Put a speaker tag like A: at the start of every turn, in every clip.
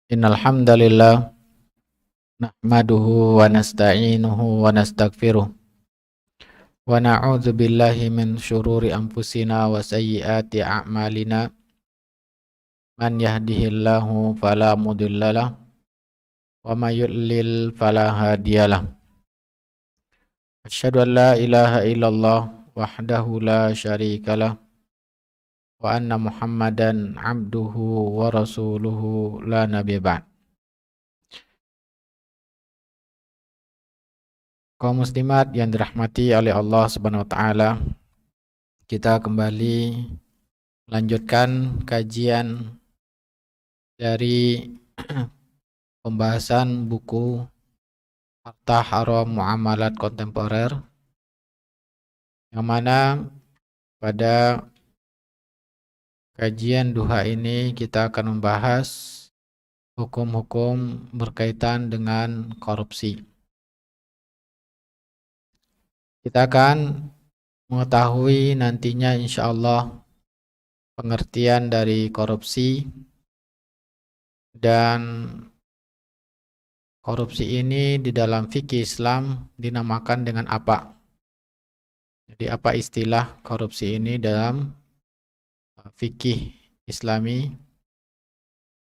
A: Innal hamdalillah nahmaduhu wa nasta'inuhu wa nastaghfiruh wa na'udzu billahi min syururi anfusina wa sayyiati a'malina man yahdihillahu fala mudhillalah wa may yudlil fala hadiyalah. Asyhadu an la ilaha illallah wahdahu la syarikalah wa anna Muhammadan abduhu wa rasuluhu la nabiyya ba'd. Kaum muslimat yang dirahmati oleh Allah Subhanahu wa taala, kita kembali melanjutkan kajian dari pembahasan buku Harta Haram Muamalat Kontemporer, yang mana pada kajian duha ini kita akan membahas hukum-hukum berkaitan dengan korupsi. Kita akan mengetahui nantinya insya Allah pengertian dari korupsi, dan korupsi ini di dalam fikih Islam dinamakan dengan apa? Jadi apa istilah korupsi ini dalam fikih Islami?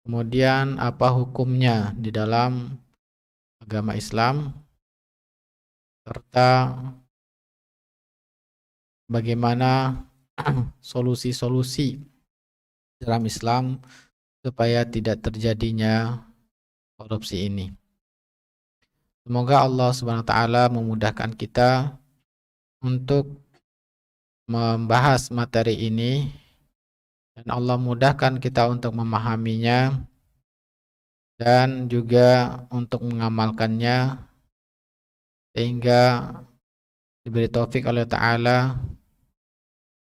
A: Kemudian apa hukumnya di dalam agama Islam? Serta bagaimana solusi-solusi dalam Islam supaya tidak terjadinya korupsi ini. Semoga Allah Subhanahu wa taala memudahkan kita untuk membahas materi ini, dan Allah mudahkan kita untuk memahaminya dan juga untuk mengamalkannya, sehingga diberi taufik oleh Ta'ala,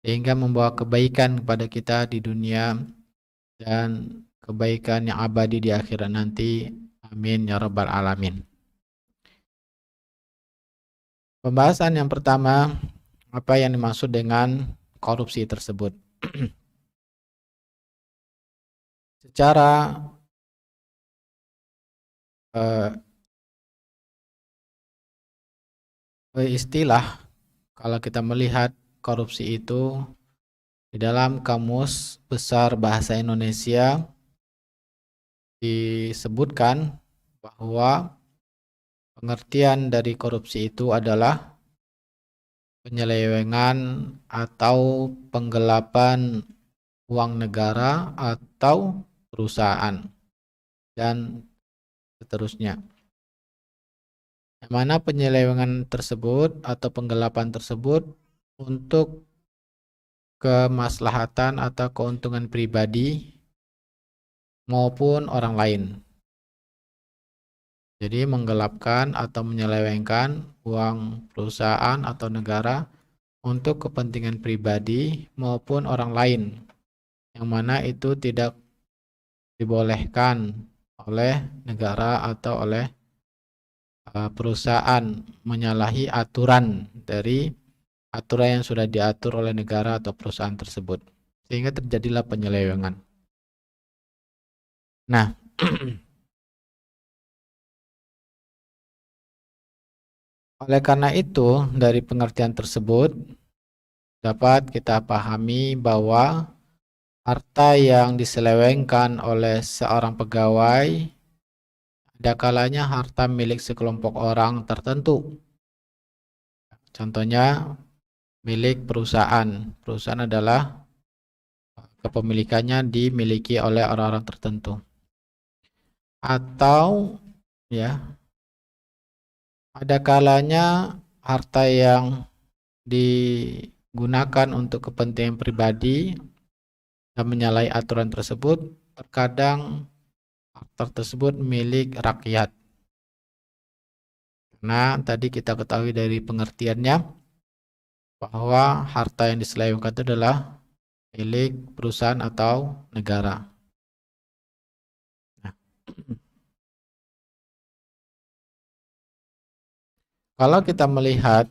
A: sehingga membawa kebaikan kepada kita di dunia dan kebaikan yang abadi di akhirat nanti. Amin ya rabbal alamin. Pembahasan yang pertama, apa yang dimaksud dengan korupsi tersebut? Secara istilah, kalau kita melihat korupsi itu di dalam Kamus Besar Bahasa Indonesia disebutkan bahwa pengertian dari korupsi itu adalah penyelewengan atau penggelapan uang negara atau perusahaan, dan seterusnya. Yang mana penyelewengan tersebut atau penggelapan tersebut untuk kemaslahatan atau keuntungan pribadi maupun orang lain. Jadi menggelapkan atau menyelewengkan uang perusahaan atau negara untuk kepentingan pribadi maupun orang lain, yang mana itu tidak dibolehkan oleh negara atau oleh perusahaan, menyalahi aturan dari aturan yang sudah diatur oleh negara atau perusahaan tersebut, sehingga terjadilah penyelewengan. Nah, oleh karena itu, dari pengertian tersebut dapat kita pahami bahwa harta yang diselewengkan oleh seorang pegawai ada kalanya harta milik sekelompok orang tertentu. Contohnya milik perusahaan. Perusahaan adalah kepemilikannya dimiliki oleh orang-orang tertentu. Atau ya, ada kalanya harta yang digunakan untuk kepentingan pribadi dan menyalahi aturan tersebut, terkadang harta tersebut milik rakyat. Nah, tadi kita ketahui dari pengertiannya bahwa harta yang diselewengkan itu adalah milik perusahaan atau negara. Nah, kalau kita melihat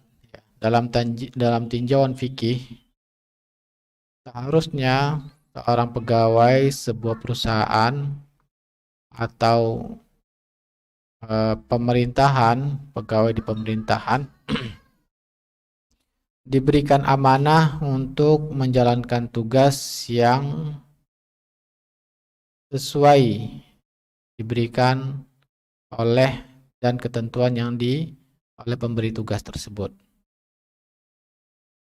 A: dalam tinjauan fikih, seharusnya seorang pegawai sebuah perusahaan atau pemerintahan, pegawai di pemerintahan diberikan amanah untuk menjalankan tugas yang sesuai diberikan oleh dan ketentuan yang oleh pemberi tugas tersebut.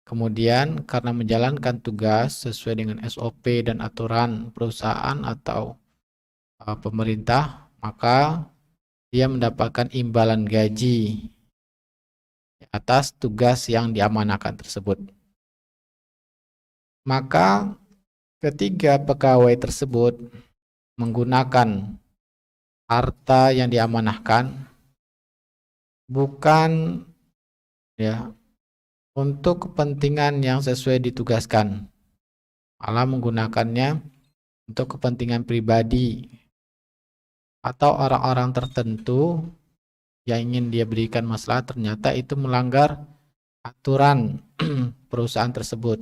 A: Kemudian karena menjalankan tugas sesuai dengan SOP dan aturan perusahaan atau pemerintah, maka dia mendapatkan imbalan gaji atas tugas yang diamanahkan tersebut. Maka ketiga pegawai tersebut menggunakan harta yang diamanahkan bukan untuk kepentingan yang sesuai ditugaskan, malah menggunakannya untuk kepentingan pribadi atau orang-orang tertentu yang ingin dia berikan masalah, ternyata itu melanggar aturan perusahaan tersebut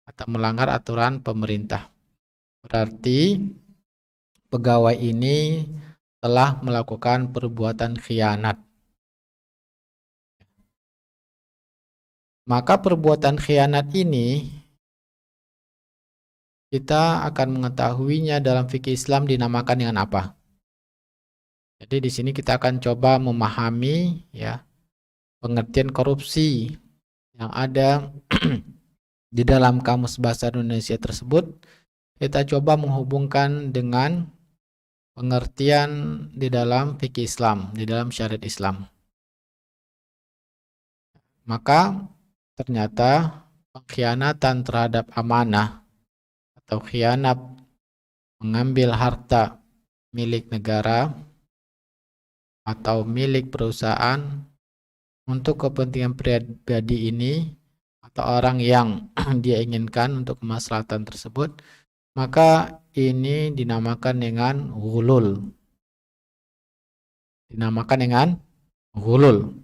A: atau melanggar aturan pemerintah. Berarti pegawai ini telah melakukan perbuatan khianat. Maka perbuatan khianat ini kita akan mengetahuinya dalam fikih Islam dinamakan dengan apa? Jadi di sini kita akan coba memahami pengertian korupsi yang ada di dalam Kamus Bahasa Indonesia tersebut. Kita coba menghubungkan dengan pengertian di dalam fikih Islam, di dalam syariat Islam. Maka ternyata pengkhianatan terhadap amanah atau khianat mengambil harta milik negara atau milik perusahaan untuk kepentingan pribadi ini atau orang yang dia inginkan untuk kemaslahatan tersebut, maka ini dinamakan dengan ghulul. Dinamakan dengan ghulul.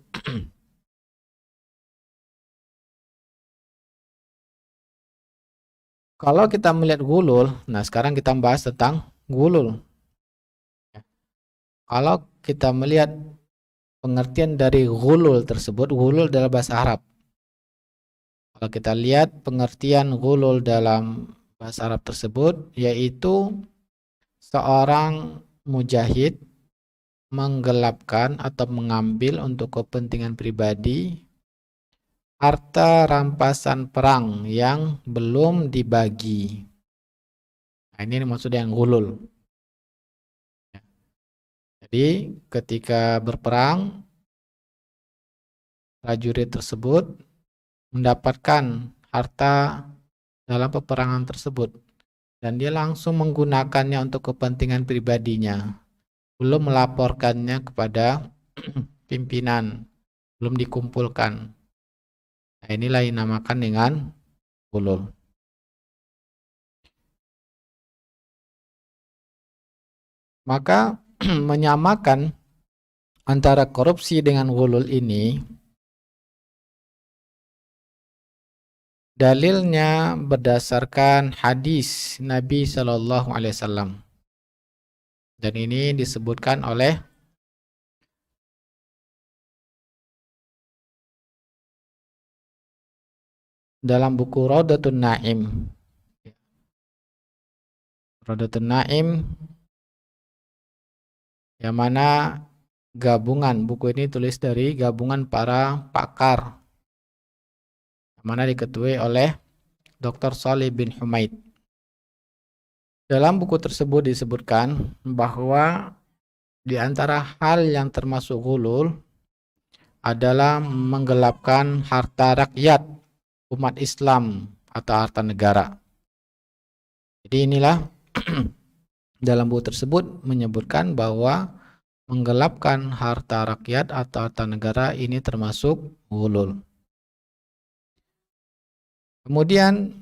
A: Kalau kita melihat ghulul, nah sekarang kita bahas tentang ghulul. Kalau kita melihat pengertian dari ghulul tersebut, ghulul dalam bahasa Arab. Kalau kita lihat pengertian ghulul dalam bahasa Arab tersebut, yaitu seorang mujahid menggelapkan atau mengambil untuk kepentingan pribadi harta rampasan perang yang belum dibagi. Nah, ini maksudnya yang ghulul. Jadi ketika berperang, prajurit tersebut mendapatkan harta dalam peperangan tersebut dan dia langsung menggunakannya untuk kepentingan pribadinya, belum melaporkannya kepada pimpinan, belum dikumpulkan. Nah, inilah yang dinamakan dengan ghulul. Maka menyamakan antara korupsi dengan ghulul ini, dalilnya berdasarkan hadis Nabi Shallallahu Alaihi Wasallam, dan ini disebutkan oleh dalam buku Raudatun Naim. Raudatun Naim yang mana gabungan, buku ini tulis dari gabungan para pakar yang mana diketuai oleh Dr. Shalih bin Humaid. Dalam buku tersebut disebutkan bahwa di antara hal yang termasuk ghulul adalah menggelapkan harta rakyat umat Islam atau harta negara. Jadi inilah dalam buku tersebut menyebutkan bahwa menggelapkan harta rakyat atau harta negara ini termasuk ghulul. Kemudian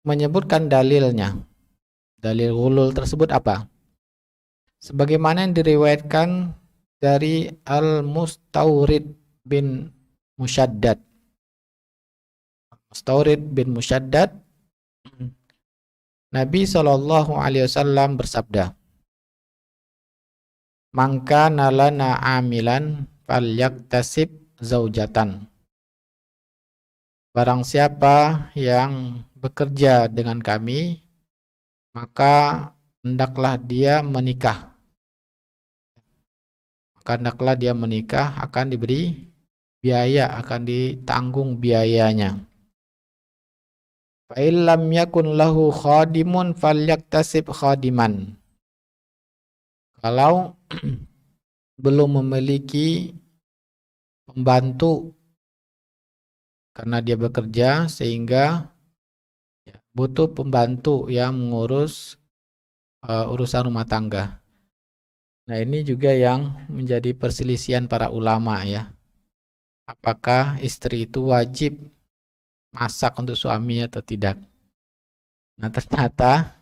A: menyebutkan dalilnya. Dalil ghulul tersebut apa? Sebagaimana yang diriwayatkan dari Al-Mustawrid bin Musyaddad. Mustawrid bin Musyaddad, Nabi SAW bersabda, maka nalana amilan falyaktasib zaujatan. Barang siapa yang bekerja dengan kami, maka hendaklah dia menikah. Maka hendaklah dia menikah, akan diberi biaya, akan ditanggung biayanya. Fa illam yakun lahu khadimun falyaktasib khadiman. Kalau belum memiliki pembantu karena dia bekerja sehingga butuh pembantu yang mengurus urusan rumah tangga. Nah, ini juga yang menjadi perselisihan para ulama ya. Apakah istri itu wajib masak untuk suaminya atau tidak? Nah, ternyata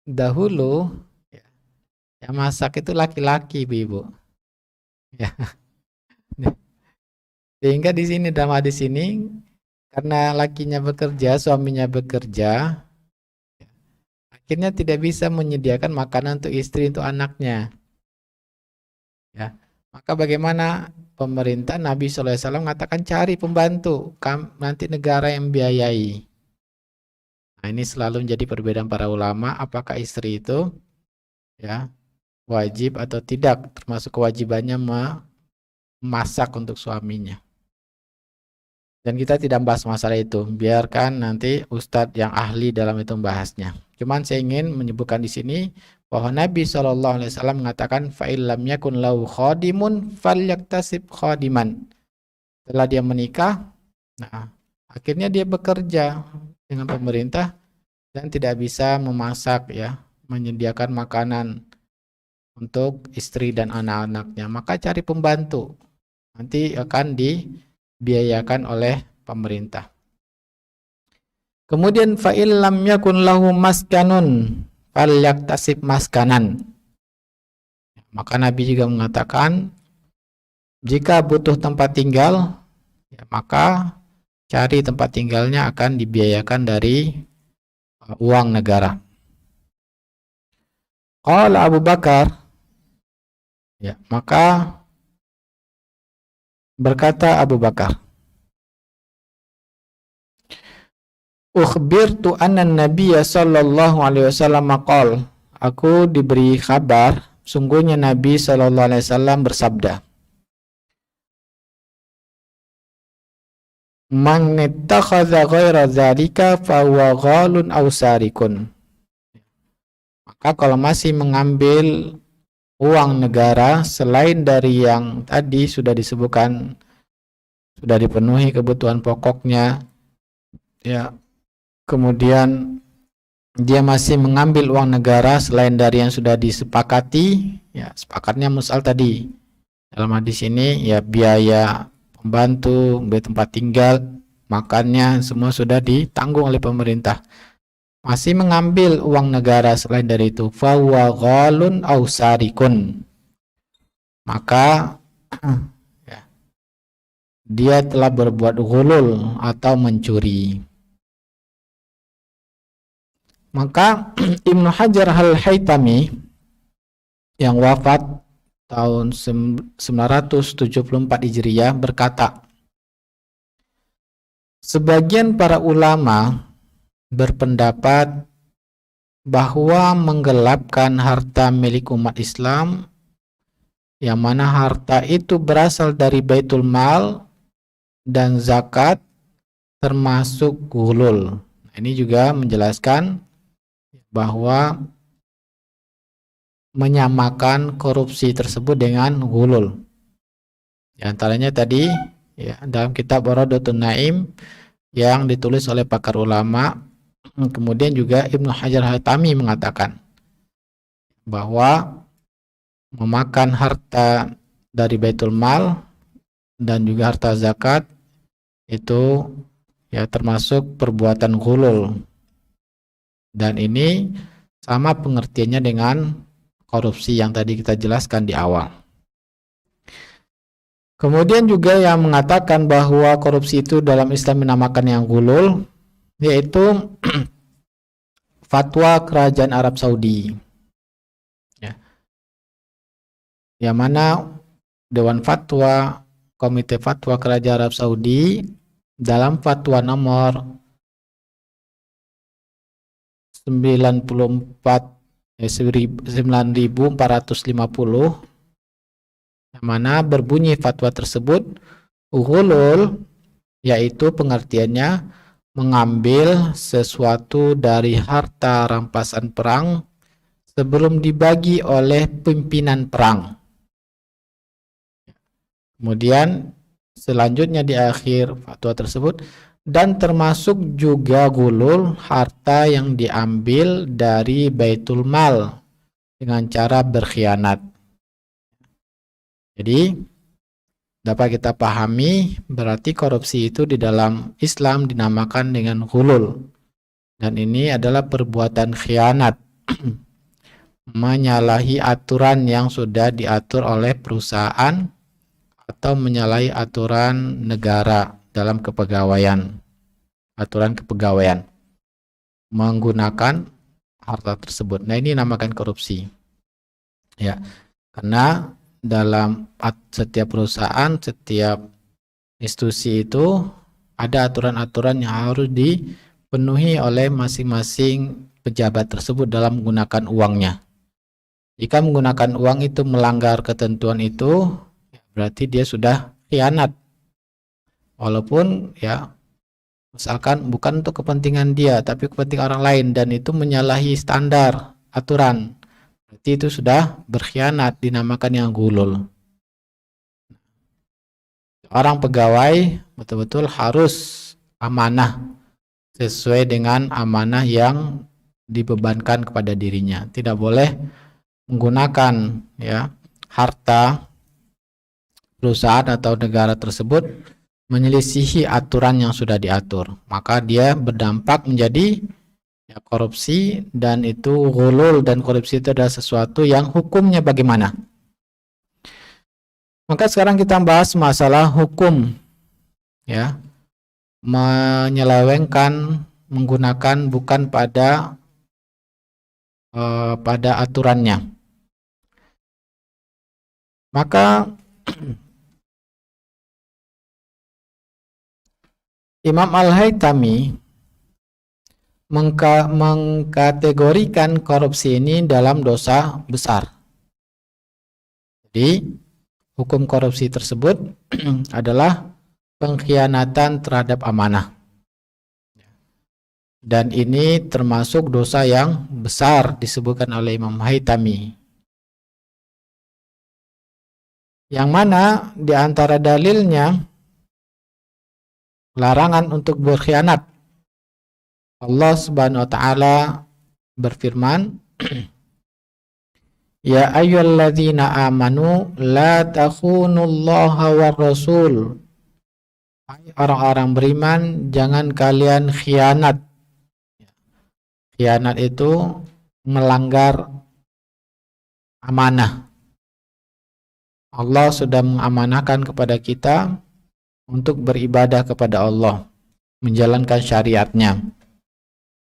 A: dahulu yang masak itu laki-laki, Ibu. Ya. Sehingga di sini dalam hadis ini karena lakinya bekerja, suaminya bekerja, akhirnya tidak bisa menyediakan makanan untuk istri, untuk anaknya. Ya. Maka bagaimana pemerintah, Nabi SAW mengatakan cari pembantu, nanti negara yang biayai. Nah, ini selalu menjadi perbedaan para ulama, apakah istri itu ya wajib atau tidak, termasuk kewajibannya memasak untuk suaminya. Dan kita tidak bahas masalah itu, biarkan nanti Ustadz yang ahli dalam itu membahasnya. Cuman saya ingin menyebutkan di sini bahwa Nabi SAW mengatakan fa'il lam yakun lahu khadimun falyaktasib khadiman. Setelah dia menikah, nah akhirnya dia bekerja dengan pemerintah dan tidak bisa memasak ya, menyediakan makanan untuk istri dan anak-anaknya, maka cari pembantu. Nanti akan dibiayakan oleh pemerintah. Kemudian fa'il lam yakun lahu maskanun falyaktasib maskanan. Maka Nabi juga mengatakan jika butuh tempat tinggal, ya, maka cari tempat tinggalnya akan dibiayakan dari uang negara. Qala Abu Bakar, ya, maka berkata Abu Bakar, ukhbirtu anna Nabiya sallallahu alaihi wasallam qala, aku diberi kabar sungguhnya Nabi sallallahu alaihi wasallam bersabda, man ittakhadha ghaira dzalika fa huwa ghalun aw sarikun. Maka kalau masih mengambil uang negara selain dari yang tadi sudah disebutkan, sudah dipenuhi kebutuhan pokoknya, ya, kemudian dia masih mengambil uang negara selain dari yang sudah disepakati, ya, sepakatnya musal tadi. Dalam hadis ini ya biaya pembantu, biaya tempat tinggal, makannya semua sudah ditanggung oleh pemerintah. Masih mengambil uang negara selain dari itu, fa huwa ghalun aw sarikun. Maka ya, dia telah berbuat ghulul atau mencuri. Maka Ibnu Hajar Al-Haytami yang wafat tahun 974 Hijriah berkata, sebagian para ulama berpendapat bahwa menggelapkan harta milik umat Islam, yang mana harta itu berasal dari Baitul Mal dan zakat, termasuk ghulul. Nah, ini juga menjelaskan bahwa menyamakan korupsi tersebut dengan ghulul. Di antaranya tadi ya, dalam kitab Raudatun Naim yang ditulis oleh pakar ulama. Kemudian juga Ibnu Hajar Al-Haytami mengatakan bahwa memakan harta dari Baitul Mal dan juga harta zakat itu ya termasuk perbuatan ghulul, dan ini sama pengertiannya dengan korupsi yang tadi kita jelaskan di awal. Kemudian juga yang mengatakan bahwa korupsi itu dalam Islam dinamakan yang ghulul, yaitu fatwa kerajaan Arab Saudi. Ya. yang mana Dewan Fatwa Komite Fatwa Kerajaan Arab Saudi dalam fatwa nomor 9450 yang mana berbunyi fatwa tersebut ghulul, yaitu pengertiannya mengambil sesuatu dari harta rampasan perang sebelum dibagi oleh pimpinan perang. Kemudian selanjutnya di akhir fatwa tersebut, dan termasuk juga ghulul harta yang diambil dari Baitul Mal dengan cara berkhianat. Jadi dapat kita pahami berarti korupsi itu di dalam Islam dinamakan dengan ghulul, dan ini adalah perbuatan khianat menyalahi aturan yang sudah diatur oleh perusahaan atau menyalahi aturan negara dalam kepegawaian, aturan kepegawaian menggunakan harta tersebut. Nah, ini namakan korupsi. Ya, karena dalam setiap perusahaan, setiap institusi itu ada aturan-aturan yang harus dipenuhi oleh masing-masing pejabat tersebut dalam menggunakan uangnya. Jika menggunakan uang itu melanggar ketentuan itu, berarti dia sudah khianat. Walaupun ya misalkan bukan untuk kepentingan dia, tapi kepentingan orang lain, dan itu menyalahi standar aturan, berarti itu sudah berkhianat, dinamakan yang ghulul. Orang pegawai betul-betul harus amanah sesuai dengan amanah yang dibebankan kepada dirinya. Tidak boleh menggunakan ya harta perusahaan atau negara tersebut menyelisihi aturan yang sudah diatur, maka dia berdampak menjadi ya, korupsi, dan itu ghulul, dan korupsi itu adalah sesuatu yang hukumnya bagaimana. Maka sekarang kita bahas masalah hukum ya menyelewengkan, menggunakan bukan pada aturannya. Maka Imam Al-Haytami mengkategorikan korupsi ini dalam dosa besar. Jadi hukum korupsi tersebut adalah pengkhianatan terhadap amanah. Dan ini termasuk dosa yang besar disebutkan oleh Imam Haytami. Yang mana di antara dalilnya larangan untuk berkhianat. Allah Subhanahu wa taala berfirman, Ya ayyuhalladzina amanu la takhunullaha war rasul. Orang-orang beriman, jangan kalian khianat. Khianat itu melanggar amanah. Allah sudah mengamanahkan kepada kita untuk beribadah kepada Allah, menjalankan syariatnya.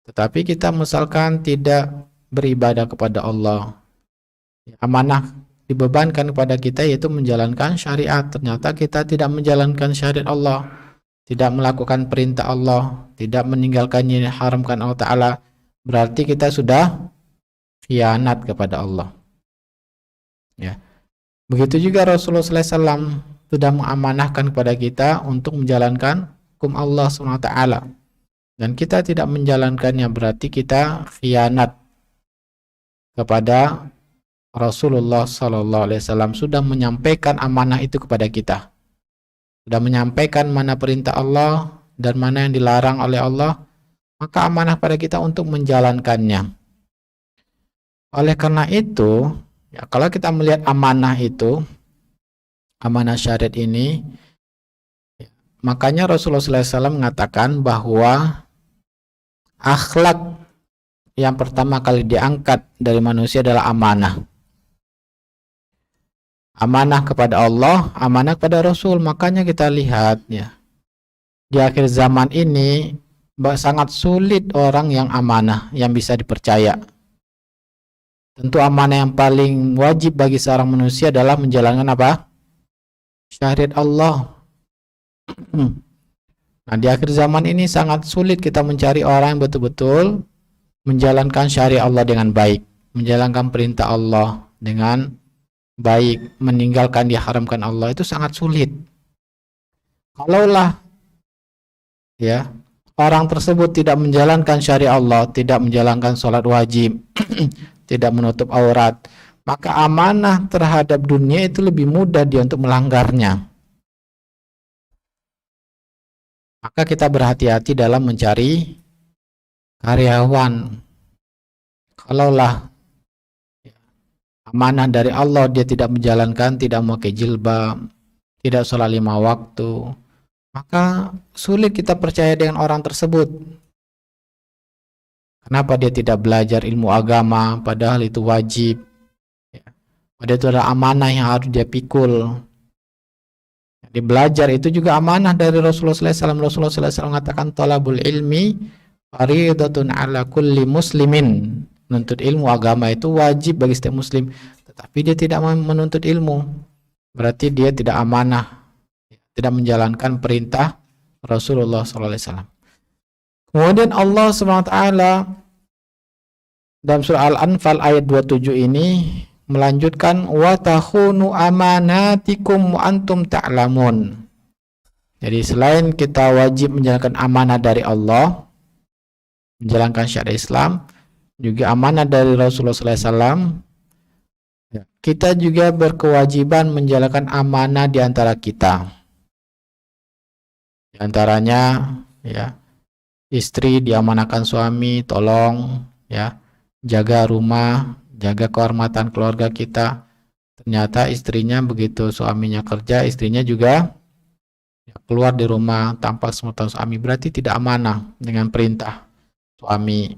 A: Tetapi kita misalkan tidak beribadah kepada Allah, amanah dibebankan kepada kita yaitu menjalankan syariat, ternyata kita tidak menjalankan syariat Allah, tidak melakukan perintah Allah, tidak meninggalkan yang diharamkan Allah Ta'ala, berarti kita sudah khianat kepada Allah ya. Begitu juga Rasulullah SAW sudah mengamanahkan kepada kita untuk menjalankan hukum Allah SWT, dan kita tidak menjalankannya, berarti kita khianat kepada Rasulullah SAW. Sudah menyampaikan amanah itu kepada kita, sudah menyampaikan mana perintah Allah dan mana yang dilarang oleh Allah, maka amanah pada kita untuk menjalankannya. Oleh karena itu ya, kalau kita melihat amanah itu, amanah syariat ini, makanya Rasulullah SAW mengatakan bahwa akhlak yang pertama kali diangkat dari manusia adalah amanah. Amanah kepada Allah, amanah kepada Rasul. Makanya kita lihat ya, di akhir zaman ini sangat sulit orang yang amanah, yang bisa dipercaya. Tentu amanah yang paling wajib bagi seorang manusia adalah menjalankan apa? Syariat Allah. Nah, di akhir zaman ini sangat sulit kita mencari orang yang betul-betul menjalankan syariat Allah dengan baik, menjalankan perintah Allah dengan baik, meninggalkan diharamkan Allah, itu sangat sulit. Kalaulah ya orang tersebut tidak menjalankan syariat Allah, tidak menjalankan sholat wajib, tidak menutup aurat, maka amanah terhadap dunia itu lebih mudah dia untuk melanggarnya. Maka kita berhati-hati dalam mencari karyawan. Kalaulah amanah dari Allah dia tidak menjalankan, tidak memakai jilbab, tidak sholat 5 waktu, maka sulit kita percaya dengan orang tersebut. Kenapa dia tidak belajar ilmu agama, padahal itu wajib. Padahal itu adalah amanah yang harus dia pikul. Jadi belajar itu juga amanah dari Rasulullah SAW. Rasulullah SAW mengatakan talabul ilmi faridatun ala kulli muslimin. Menuntut ilmu agama itu wajib bagi setiap muslim. Tetapi dia tidak menuntut ilmu, berarti dia tidak amanah, tidak menjalankan perintah Rasulullah SAW. Kemudian Allah SWT dalam surah Al-Anfal ayat 27 ini melanjutkan wa takhunu amanatikum wa antum ta'lamun. Jadi selain kita wajib menjalankan amanah dari Allah, menjalankan syariat Islam, juga amanah dari Rasulullah SAW, kita juga berkewajiban menjalankan amanah di antara kita. Di antaranya ya, istri diamanahkan suami, tolong ya jaga rumah, jaga kehormatan keluarga kita. Ternyata istrinya begitu suaminya kerja, istrinya juga keluar di rumah tanpa sepengetahuan suami, berarti tidak amanah dengan perintah suami.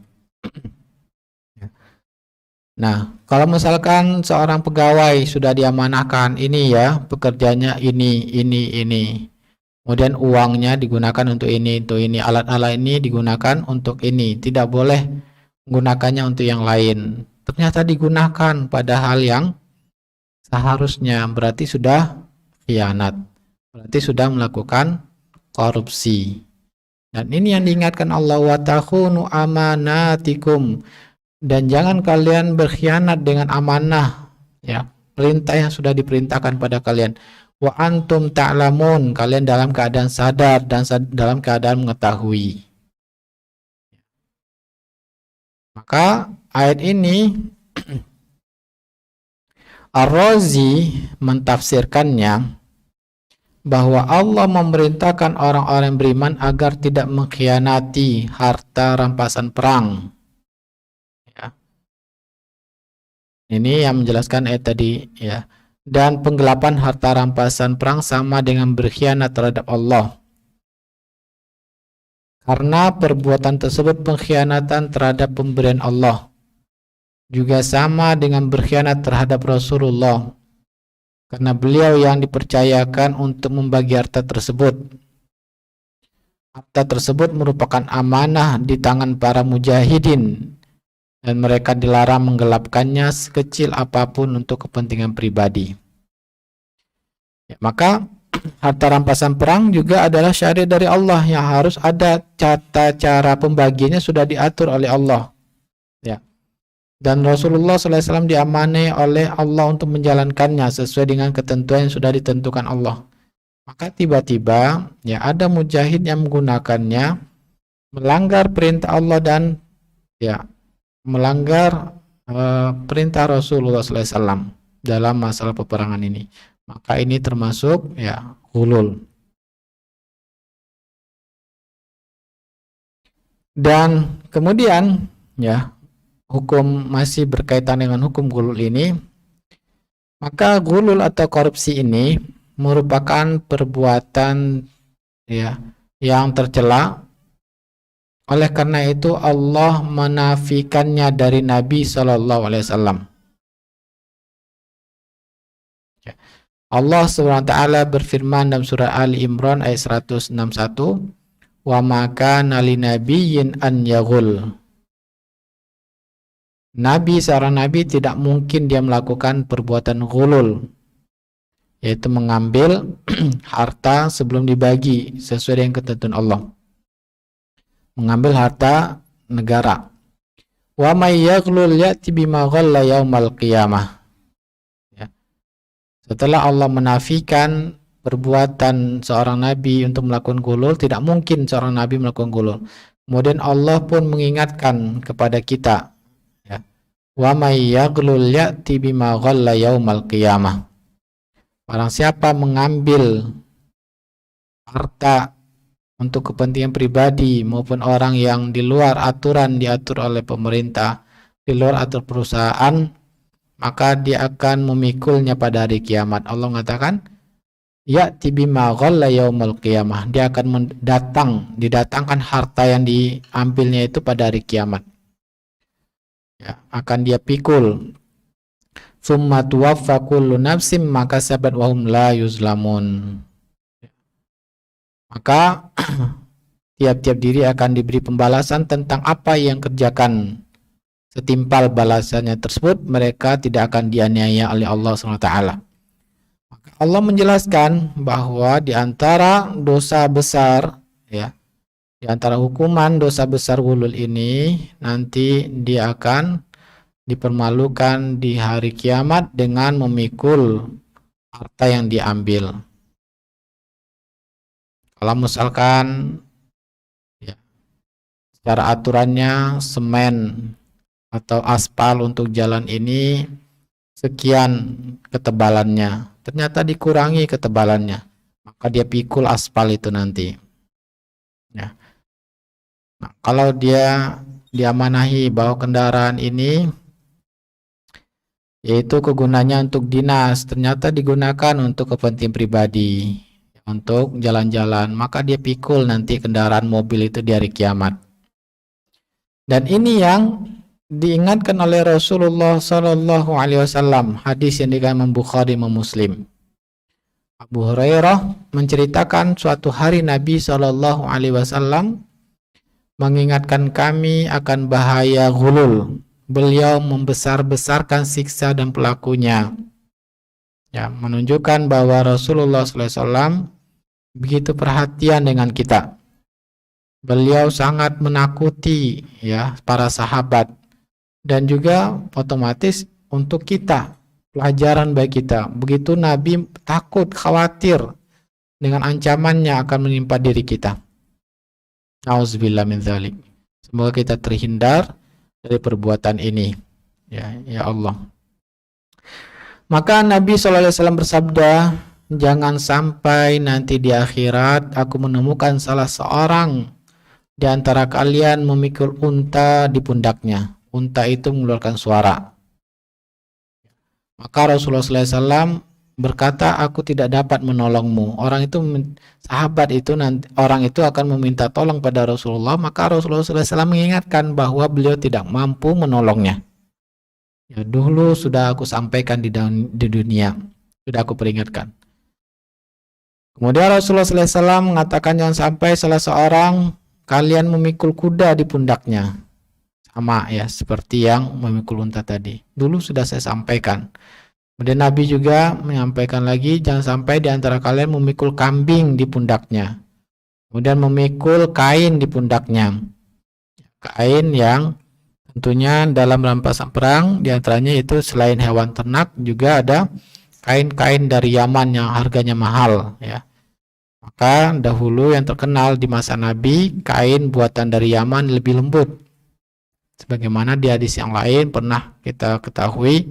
A: Nah, kalau misalkan seorang pegawai sudah diamanahkan, ini ya pekerjaannya ini, kemudian uangnya digunakan untuk ini, alat-alat ini digunakan untuk ini, tidak boleh menggunakannya untuk yang lain. Ternyata digunakan pada hal yang seharusnya, berarti sudah khianat, berarti sudah melakukan korupsi. Dan ini yang diingatkan Allah, wa takhunu amanatikum, dan jangan kalian berkhianat dengan amanah ya, perintah yang sudah diperintahkan pada kalian. Wa antum ta'lamun, kalian dalam keadaan sadar dan dalam keadaan mengetahui. Maka ayat ini Ar-Razi mentafsirkannya bahwa Allah memerintahkan orang-orang beriman agar tidak mengkhianati harta rampasan perang. Ya. Ini yang menjelaskan ayat tadi ya. Dan penggelapan harta rampasan perang sama dengan berkhianat terhadap Allah. Karena perbuatan tersebut pengkhianatan terhadap pemberian Allah. Juga sama dengan berkhianat terhadap Rasulullah. Karena beliau yang dipercayakan untuk membagi harta tersebut. Harta tersebut merupakan amanah di tangan para mujahidin. Dan mereka dilarang menggelapkannya sekecil apapun untuk kepentingan pribadi. Ya, maka harta rampasan perang juga adalah syariat dari Allah yang harus ada tata cara pembagiannya sudah diatur oleh Allah. Ya. Dan Rasulullah SAW diamanai oleh Allah untuk menjalankannya sesuai dengan ketentuan yang sudah ditentukan Allah. Maka tiba-tiba ya ada mujahid yang menggunakannya melanggar perintah Allah dan ya melanggar perintah Rasulullah SAW dalam masalah peperangan ini. Maka ini termasuk ya ghulul. Dan kemudian ya hukum masih berkaitan dengan hukum ghulul ini. Maka ghulul atau korupsi ini merupakan perbuatan ya yang tercela. Oleh karena itu Allah menafikannya dari Nabi SAW. Allah SWT berfirman dalam surah Ali Imran ayat 161, wa maka nali nabiyyin an yaghul. Seorang nabi tidak mungkin dia melakukan perbuatan ghulul, yaitu mengambil harta sebelum dibagi sesuai dengan ketentuan Allah. Mengambil harta negara. Wa may yaghlul ya'ti bima ghalla yaumal qiyamah. Ya. Setelah Allah menafikan perbuatan seorang nabi untuk melakukan ghulul, tidak mungkin seorang nabi melakukan ghulul. Kemudian Allah pun mengingatkan kepada kita, ya. Wa may yaghlul ya'ti bima ghalla yaumal qiyamah. Barang siapa mengambil harta untuk kepentingan pribadi maupun orang yang di luar aturan diatur oleh pemerintah, di luar atur perusahaan, maka dia akan memikulnya pada hari kiamat. Allah mengatakan, ya'ti bima ghalla yaumul qiyamah. Dia akan didatangkan harta yang diambilnya itu pada hari kiamat. Ya, akan dia pikul. Summa tuwaffa kullu nafsim ma kasabat wa hum la yuzlamun. Maka tiap-tiap diri akan diberi pembalasan tentang apa yang kerjakan. Setimpal balasannya tersebut, mereka tidak akan dianiaya oleh Allah SWT. Maka Allah menjelaskan bahwa di antara dosa besar, ya, di antara hukuman dosa besar ghulul ini, nanti dia akan dipermalukan di hari kiamat dengan memikul harta yang diambil. Kalau misalkan ya, secara aturannya semen atau aspal untuk jalan ini sekian ketebalannya, ternyata dikurangi ketebalannya, maka dia pikul aspal itu nanti. Ya. Nah, kalau dia diamanahi bawa kendaraan ini, yaitu kegunaannya untuk dinas, ternyata digunakan untuk kepentingan pribadi, untuk jalan-jalan, maka dia pikul nanti kendaraan mobil itu di hari kiamat. Dan ini yang diingatkan oleh Rasulullah Sallallahu Alaihi Wasallam, hadis yang dikatakan Bukhari dan Muslim. Abu Hurairah menceritakan suatu hari Nabi Sallallahu Alaihi Wasallam mengingatkan kami akan bahaya ghulul. Beliau membesar-besarkan siksa dan pelakunya. Ya, menunjukkan bahwa Rasulullah Sallallahu Alaihi Wasallam begitu perhatian dengan kita. Beliau sangat menakuti ya para sahabat, dan juga otomatis untuk kita pelajaran bagi kita. Begitu Nabi takut, khawatir dengan ancamannya akan menimpa diri kita. Auzubillah min dzalik. Semoga kita terhindar dari perbuatan ini. Ya Allah. Maka Nabi SAW bersabda, jangan sampai nanti di akhirat aku menemukan salah seorang di antara kalian memikul unta di pundaknya. Unta itu mengeluarkan suara. Maka Rasulullah SAW berkata, aku tidak dapat menolongmu. Sahabat itu nanti orang itu akan meminta tolong pada Rasulullah. Maka Rasulullah SAW mengingatkan bahwa beliau tidak mampu menolongnya. Ya, dulu sudah aku sampaikan di dunia, sudah aku peringatkan. Kemudian Rasulullah SAW mengatakan jangan sampai salah seorang kalian memikul kuda di pundaknya. Sama ya, seperti yang memikul unta tadi. Dulu sudah saya sampaikan. Kemudian Nabi juga menyampaikan lagi, jangan sampai di antara kalian memikul kambing di pundaknya. Kemudian memikul kain di pundaknya. Kain yang tentunya dalam rampasan perang, di antaranya itu selain hewan ternak, juga ada kain-kain dari Yaman yang harganya mahal ya. Maka dahulu yang terkenal di masa Nabi, kain buatan dari Yaman lebih lembut. Sebagaimana di hadis yang lain pernah kita ketahui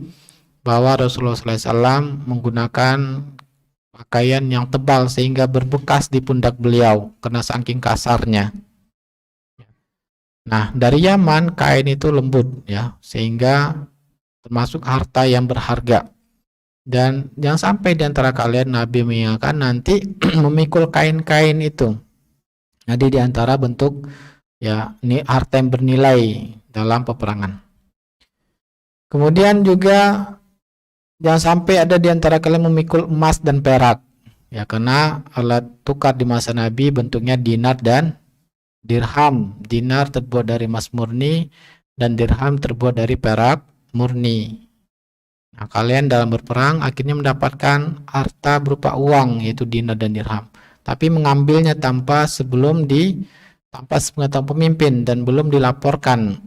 A: bahwa Rasulullah SAW menggunakan pakaian yang tebal sehingga berbekas di pundak beliau karena saking kasarnya. Nah, dari Yaman kain itu lembut ya, sehingga termasuk harta yang berharga. Dan jangan sampai di antara kalian, Nabi mengingatkan, nanti memikul kain-kain itu. Jadi di antara bentuk ya ini harta yang bernilai dalam peperangan. Kemudian juga jangan sampai ada di antara kalian memikul emas dan perak. Ya, karena alat tukar di masa Nabi bentuknya dinar dan dirham. Dinar terbuat dari emas murni dan dirham terbuat dari perak murni. Nah, kalian dalam berperang akhirnya mendapatkan harta berupa uang, yaitu dinar dan dirham, tapi mengambilnya tanpa sepengetahuan pemimpin dan belum dilaporkan.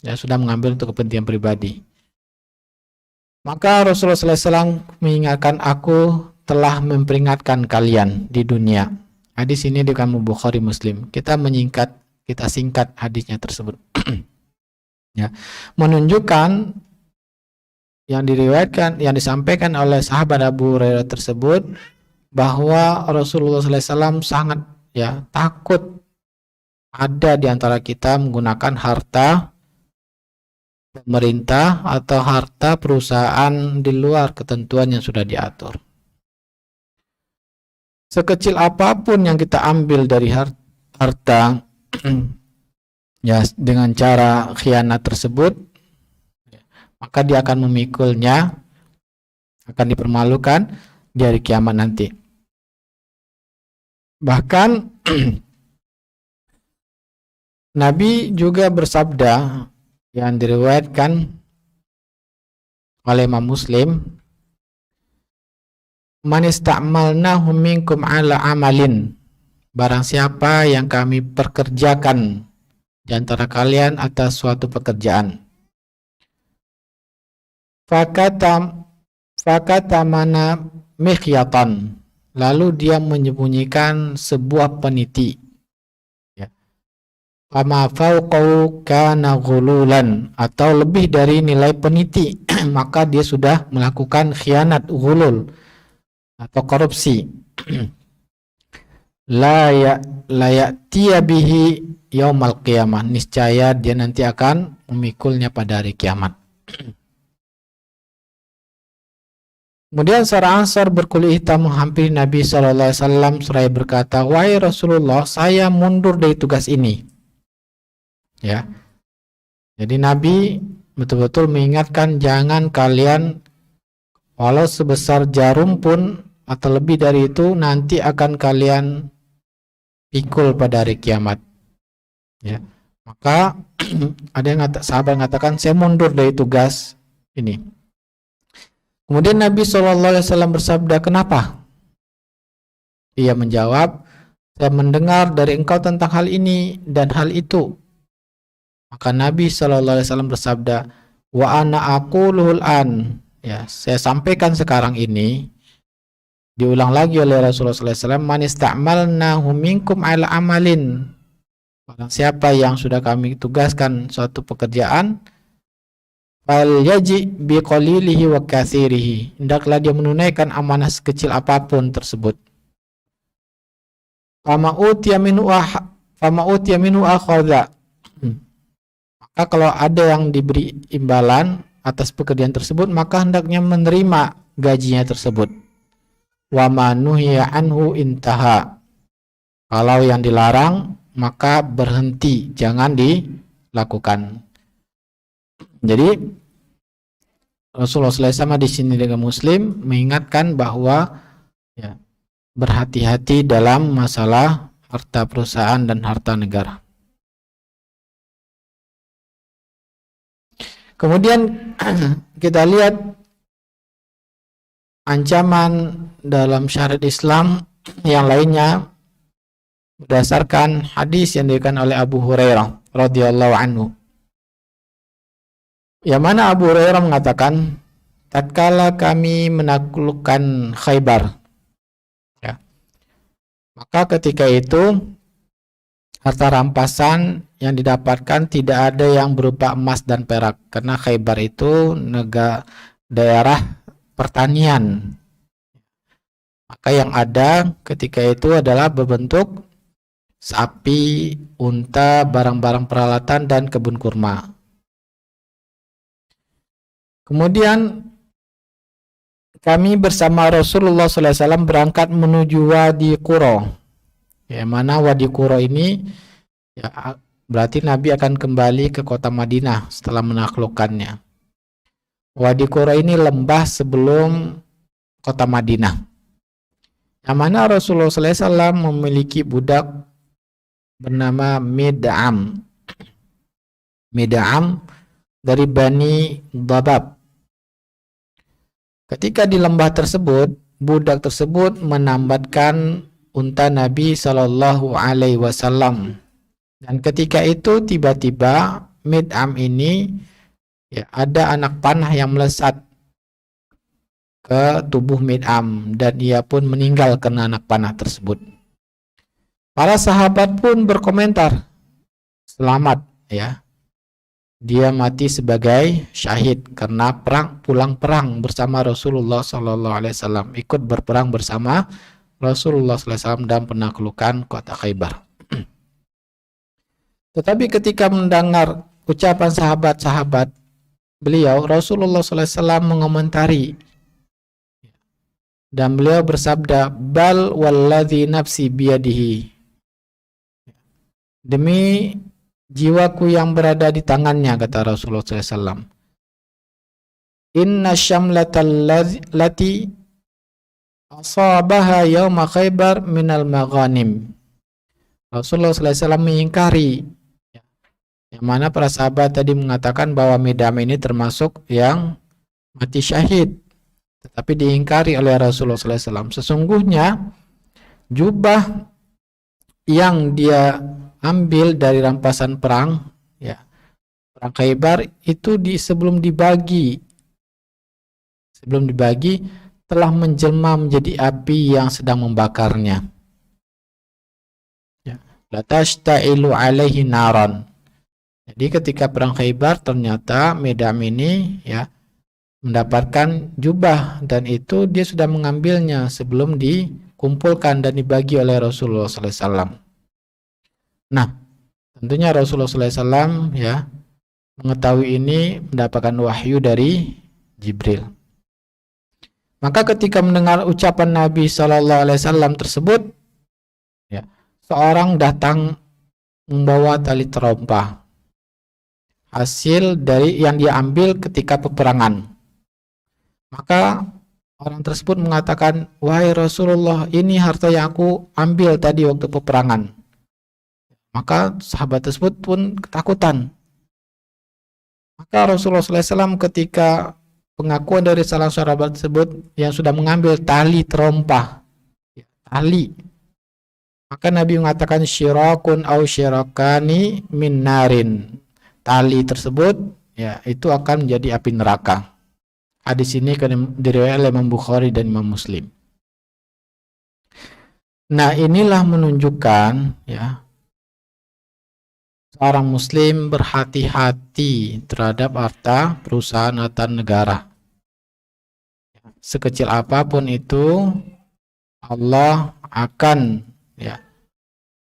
A: Ya, sudah mengambil untuk kepentingan pribadi. Maka Rasulullah SAW mengingatkan, aku telah memperingatkan kalian di dunia. Hadis ini di kamu Bukhari Muslim. Kita singkat hadisnya tersebut. Ya, menunjukkan yang disampaikan oleh sahabat Abu Hurairah tersebut bahwa Rasulullah SAW sangat takut ada di antara kita menggunakan harta pemerintah atau harta perusahaan di luar ketentuan yang sudah diatur. Sekecil apapun yang kita ambil dari harta ya dengan cara khianat tersebut, maka dia akan memikulnya, akan dipermalukan di hari kiamat nanti. Bahkan Nabi juga bersabda yang diriwayatkan oleh Imam Muslim, man ista'malnahu minkum ala amalin, barang siapa yang kami pekerjakan di antara kalian atas suatu pekerjaan, fakata mana mikhyatan, lalu dia menyembunyikan sebuah peniti, fama fauqahu kana ghululan, atau lebih dari nilai peniti, maka dia sudah melakukan khianat, ghulul atau korupsi. la ya'tiya bihi yaumal qiyamah, niscaya dia nanti akan memikulnya pada hari kiamat. Kemudian seorang Ansar berkulit hitam menghampiri Nabi SAW seraya berkata, wahai Rasulullah, saya mundur dari tugas ini. Ya, jadi Nabi betul-betul mengingatkan, jangan kalian walau sebesar jarum pun atau lebih dari itu nanti akan kalian pikul pada hari kiamat. Ya, maka ada yang sahabat mengatakan, saya mundur dari tugas ini. Kemudian Nabi SAW bersabda, kenapa? Ia menjawab, saya mendengar dari engkau tentang hal ini dan hal itu. Maka Nabi SAW bersabda, wa ana aquluhul an, ya, saya sampaikan sekarang ini. Diulang lagi oleh Rasulullah SAW, man ista'malnahu minkum ala amalin, barang siapa yang sudah kami tugaskan suatu pekerjaan, fal yaji bi qalilihi wa katsirihi, hendaklah dia menunaikan amanah sekecil apapun tersebut. Fama utiya minhu akhadha, maka kalau ada yang diberi imbalan atas pekerjaan tersebut, maka hendaknya menerima gajinya tersebut. Wa ma nuhiya anhu intaha, kalau yang dilarang maka berhenti, jangan dilakukan. Jadi Rasulullah SAW di sini dengan Muslim mengingatkan bahwa ya, berhati-hati dalam masalah harta perusahaan dan harta negara. Kemudian kita lihat ancaman dalam syariat Islam yang lainnya berdasarkan hadis yang diriwayatkan oleh Abu Hurairah radhiyallahu anhu. Yang mana Abu Hurairah mengatakan, tatkala kami menaklukkan Khaybar, ya, maka ketika itu harta rampasan yang didapatkan tidak ada yang berupa emas dan perak, karena Khaybar itu daerah pertanian. Maka yang ada ketika itu adalah berbentuk sapi, unta, barang-barang peralatan, dan kebun kurma. Kemudian kami bersama Rasulullah SAW berangkat menuju Wadi Qura. Ya, mana Wadi Qura ini ya, berarti Nabi akan kembali ke kota Madinah setelah menaklukkannya. Wadi Qura ini lembah sebelum kota Madinah. Yang mana Rasulullah SAW memiliki budak bernama Mid'am. Mid'am dari Bani Dhabab. Ketika di lembah tersebut, budak tersebut menambatkan unta Nabi Shallallahu Alaihi Wasallam. Dan ketika itu tiba-tiba Mid'am ini ya, ada anak panah yang melesat ke tubuh Mid'am dan ia pun meninggal karena anak panah tersebut. Para sahabat pun berkomentar, selamat ya. Dia mati sebagai syahid karena pulang perang bersama Rasulullah SAW, ikut berperang bersama Rasulullah SAW dan penaklukan kota Khaybar. Tetapi ketika mendengar ucapan sahabat-sahabat beliau, Rasulullah SAW mengomentari dan beliau bersabda, bal walladzi nafsi biyadihi, demi jiwaku yang berada di tangannya, kata Rasulullah SAW, inna syamlatal lati asabaha yawma Khaybar minal maghanim. Rasulullah SAW mengingkari, yang mana para sahabat tadi mengatakan bahwa Mid'am ini termasuk yang mati syahid, tetapi diingkari oleh Rasulullah SAW. Sesungguhnya jubah yang dia ambil dari rampasan perang, ya, perang Khaybar itu sebelum dibagi telah menjelma menjadi api yang sedang membakarnya. Ya, la tashtailu alaihi naran. Jadi ketika perang Khaybar ternyata Mid'am ini ya mendapatkan jubah dan itu dia sudah mengambilnya sebelum dikumpulkan dan dibagi oleh Rasulullah SAW. Nah, tentunya Rasulullah SAW ya mengetahui ini, mendapatkan wahyu dari Jibril. Maka ketika mendengar ucapan Nabi SAW tersebut, ya, seorang datang membawa tali terompah, hasil dari yang dia ambil ketika peperangan. Maka orang tersebut mengatakan, wahai Rasulullah, ini harta yang aku ambil tadi waktu peperangan. Maka sahabat tersebut pun ketakutan. Maka Rasulullah SAW ketika pengakuan dari salah sahabat tersebut yang sudah mengambil tali terompah, tali, maka Nabi mengatakan syirakun au syirakani min narin. Tali tersebut ya itu akan menjadi api neraka. Hadis ini diriwayatkan oleh Imam Bukhari dan Imam Muslim. Nah, inilah menunjukkan ya seorang muslim berhati-hati terhadap harta perusahaan atau negara. Sekecil apapun itu Allah akan ya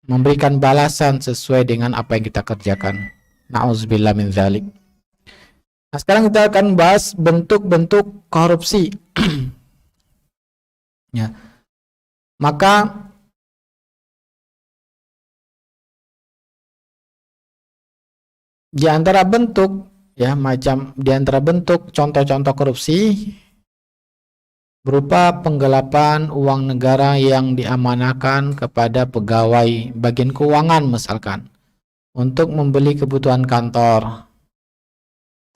A: memberikan balasan sesuai dengan apa yang kita kerjakan. Na'udzubillah min dzalik. Nah, sekarang kita akan bahas bentuk-bentuk korupsi. Ya. Maka di antara bentuk contoh-contoh korupsi berupa penggelapan uang negara yang diamanahkan kepada pegawai bagian keuangan misalkan untuk membeli kebutuhan kantor,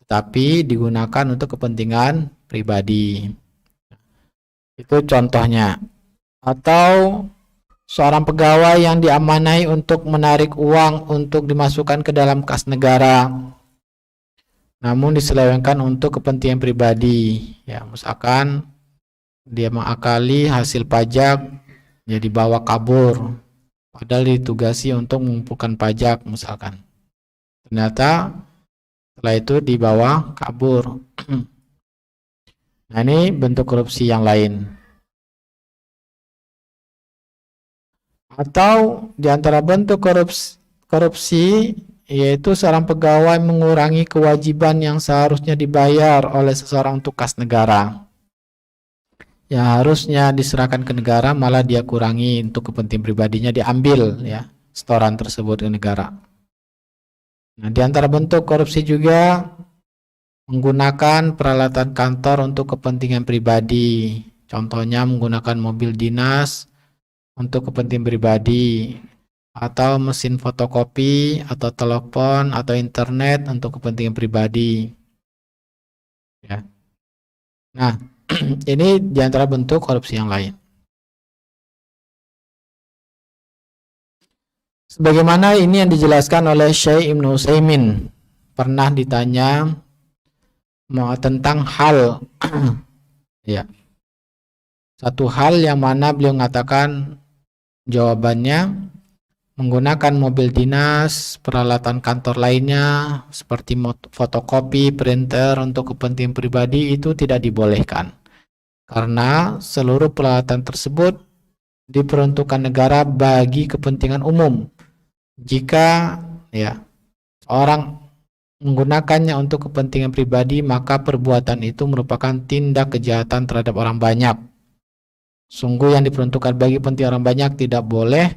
A: tetapi digunakan untuk kepentingan pribadi. Itu contohnya. Atau seorang pegawai yang diamanai untuk menarik uang untuk dimasukkan ke dalam kas negara, namun diselewengkan untuk kepentingan pribadi. Ya, misalkan dia mengakali hasil pajak, jadi dibawa kabur, padahal ditugasi untuk mengumpulkan pajak misalkan. Ternyata setelah itu dibawa kabur. Nah, ini bentuk korupsi yang lain. Atau di antara bentuk korupsi yaitu seorang pegawai mengurangi kewajiban yang seharusnya dibayar oleh seseorang untuk kas negara. Yang harusnya diserahkan ke negara malah dia kurangi untuk kepentingan pribadinya, diambil ya setoran tersebut ke negara. Nah, di antara bentuk korupsi juga menggunakan peralatan kantor untuk kepentingan pribadi. Contohnya menggunakan mobil dinas untuk kepentingan pribadi. atau mesin fotokopi atau telepon atau internet untuk kepentingan pribadi. Ya. Nah, ini diantara bentuk korupsi yang lain. Sebagaimana ini yang dijelaskan oleh Syekh Ibnu Utsaimin, pernah ditanya tentang hal ya, satu hal yang mana beliau mengatakan jawabannya menggunakan mobil dinas, peralatan kantor lainnya seperti fotokopi, printer untuk kepentingan pribadi itu tidak dibolehkan. Karena seluruh peralatan tersebut diperuntukkan negara bagi kepentingan umum. Jika ya orang menggunakannya untuk kepentingan pribadi, maka perbuatan itu merupakan tindak kejahatan terhadap orang banyak. Sungguh yang diperuntukkan bagi kepentingan orang banyak tidak boleh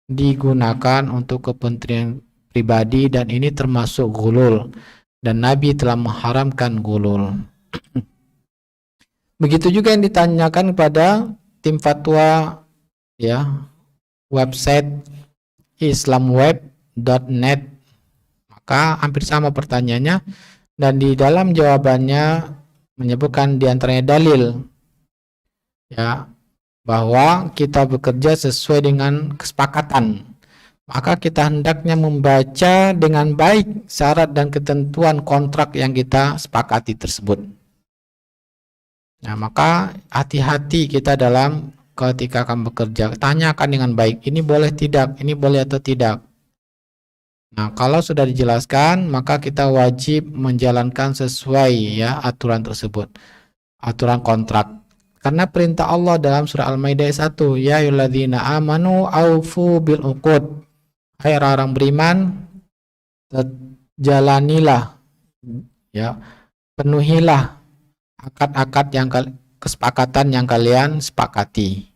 A: digunakan untuk kepentingan pribadi, dan ini termasuk gulul, dan Nabi telah mengharamkan gulul. Begitu juga yang ditanyakan kepada tim fatwa ya, website islamweb.net, maka hampir sama pertanyaannya, dan di dalam jawabannya menyebutkan diantaranya dalil ya, bahwa kita bekerja sesuai dengan kesepakatan, maka kita hendaknya membaca dengan baik syarat dan ketentuan kontrak yang kita sepakati tersebut. Nah, maka hati-hati kita dalam ketika akan bekerja, tanyakan dengan baik, ini boleh tidak, ini boleh atau tidak. Nah, kalau sudah dijelaskan, maka kita wajib menjalankan sesuai ya aturan tersebut, aturan kontrak. Karena perintah Allah dalam surah Al-Maidah 1, ya ayyuhalladzina amanu aufu bil uqud. Hai orang beriman, jalanilah ya, penuhilah akad-akad yang kesepakatan yang kalian sepakati.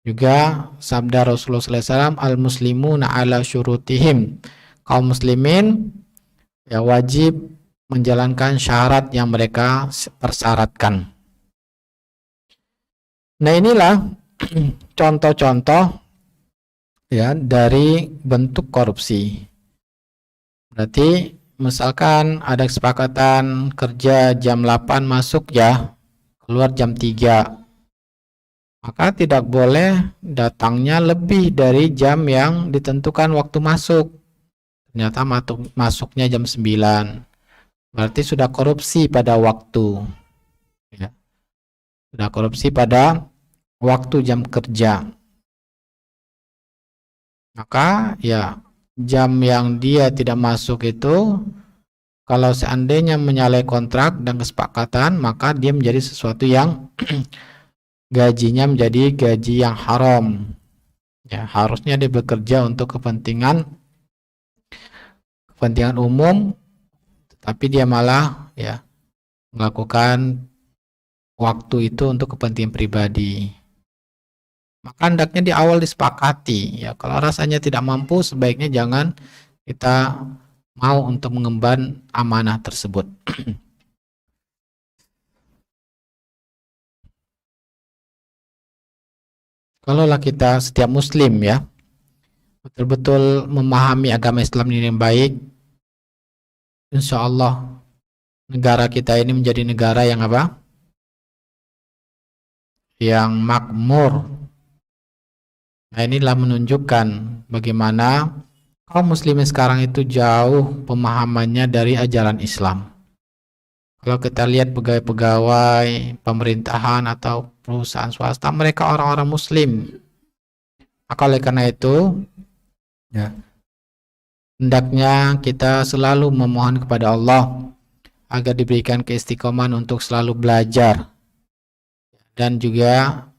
A: Juga sabda Rasulullah SAW, al-muslimuna ala syurutihim. Kaum muslimin ya wajib menjalankan syarat yang mereka persyaratkan. Nah, inilah contoh-contoh ya dari bentuk korupsi. Berarti misalkan ada kesepakatan kerja jam 8 masuk ya, keluar jam 3. Maka tidak boleh datangnya lebih dari jam yang ditentukan waktu masuk. Ternyata masuknya jam 9. Berarti sudah korupsi pada waktu. Ya. Sudah korupsi pada waktu jam kerja. Maka ya jam yang dia tidak masuk itu, kalau seandainya menyalahi kontrak dan kesepakatan, maka dia menjadi sesuatu yang gajinya menjadi gaji yang haram. Ya, harusnya dia bekerja untuk kepentingan umum, tapi dia malah ya melakukan waktu itu untuk kepentingan pribadi. Maka hendaknya di awal disepakati ya, kalau rasanya tidak mampu sebaiknya jangan kita mau untuk mengemban amanah tersebut. Kalaulah kita setiap muslim ya betul-betul memahami agama Islam ini yang baik, insya Allah negara kita ini menjadi negara yang apa? Yang makmur. Nah, inilah menunjukkan bagaimana kaum muslimin sekarang itu jauh pemahamannya dari ajaran Islam. Kalau kita lihat pegawai-pegawai pemerintahan atau perusahaan swasta, mereka orang-orang muslim. Maka oleh karena itu ya, hendaknya kita selalu memohon kepada Allah agar diberikan keistiqomahan untuk selalu belajar, dan juga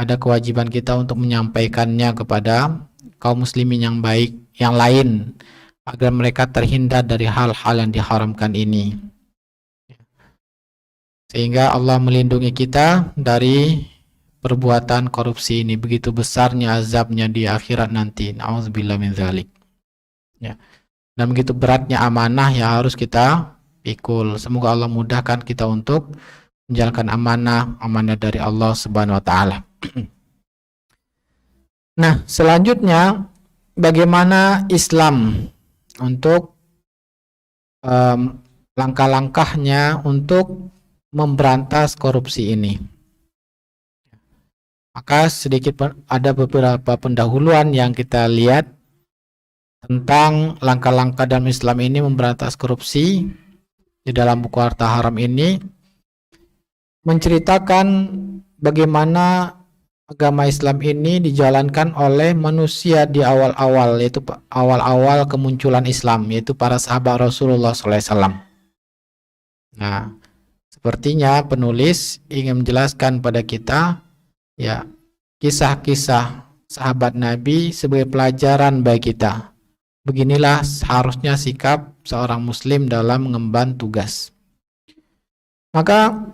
A: ada kewajiban kita untuk menyampaikannya kepada kaum muslimin yang baik yang lain agar mereka terhindar dari hal-hal yang diharamkan ini, sehingga Allah melindungi kita dari perbuatan korupsi ini. Begitu besarnya azabnya di akhirat nanti, na'udzubillah min dzalik ya. Dan begitu beratnya amanah yang harus kita pikul. Semoga Allah mudahkan kita untuk menjalankan amanah dari Allah Subhanahu wa taala. Nah, selanjutnya bagaimana Islam untuk langkah-langkahnya untuk memberantas korupsi ini. Maka ada beberapa pendahuluan yang kita lihat tentang langkah-langkah dalam Islam ini memberantas korupsi. Di dalam buku Harta Haram ini menceritakan bagaimana agama Islam ini dijalankan oleh manusia di awal-awal, yaitu awal-awal kemunculan Islam, yaitu para sahabat Rasulullah SAW. Nah, sepertinya penulis ingin menjelaskan pada kita ya kisah-kisah sahabat Nabi sebagai pelajaran bagi kita. Beginilah seharusnya sikap seorang muslim dalam mengemban tugas. Maka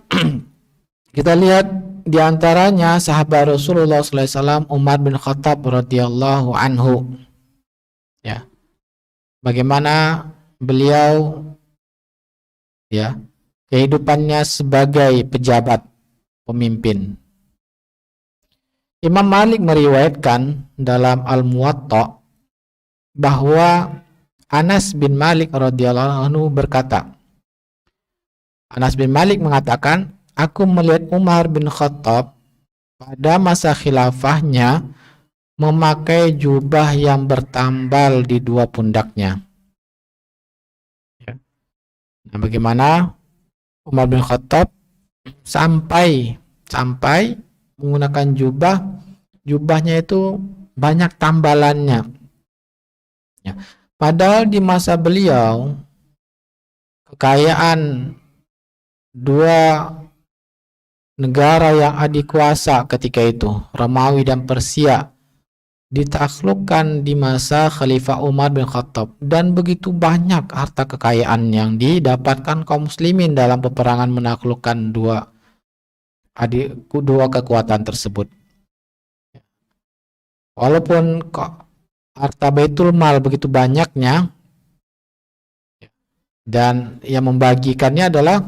A: kita lihat di antaranya sahabat Rasulullah SAW Umar bin Khattab radhiyallahu anhu. Ya. Bagaimana beliau ya kehidupannya sebagai pejabat pemimpin. Imam Malik meriwayatkan dalam Al-Muwatta bahwa Anas bin Malik radhiyallahu anhu berkata, Anas bin Malik mengatakan, aku melihat Umar bin Khattab pada masa khilafahnya memakai jubah yang bertambal di dua pundaknya. Nah, bagaimana Umar bin Khattab sampai menggunakan jubahnya itu banyak tambalannya. Ya. Padahal di masa beliau kekayaan dua negara yang adikuasa ketika itu, Romawi dan Persia, ditaklukkan di masa Khalifah Umar bin Khattab, dan begitu banyak harta kekayaan yang didapatkan kaum muslimin dalam peperangan menaklukkan dua kekuatan tersebut. Walaupun harta Baitul Mal begitu banyaknya, dan yang membagikannya adalah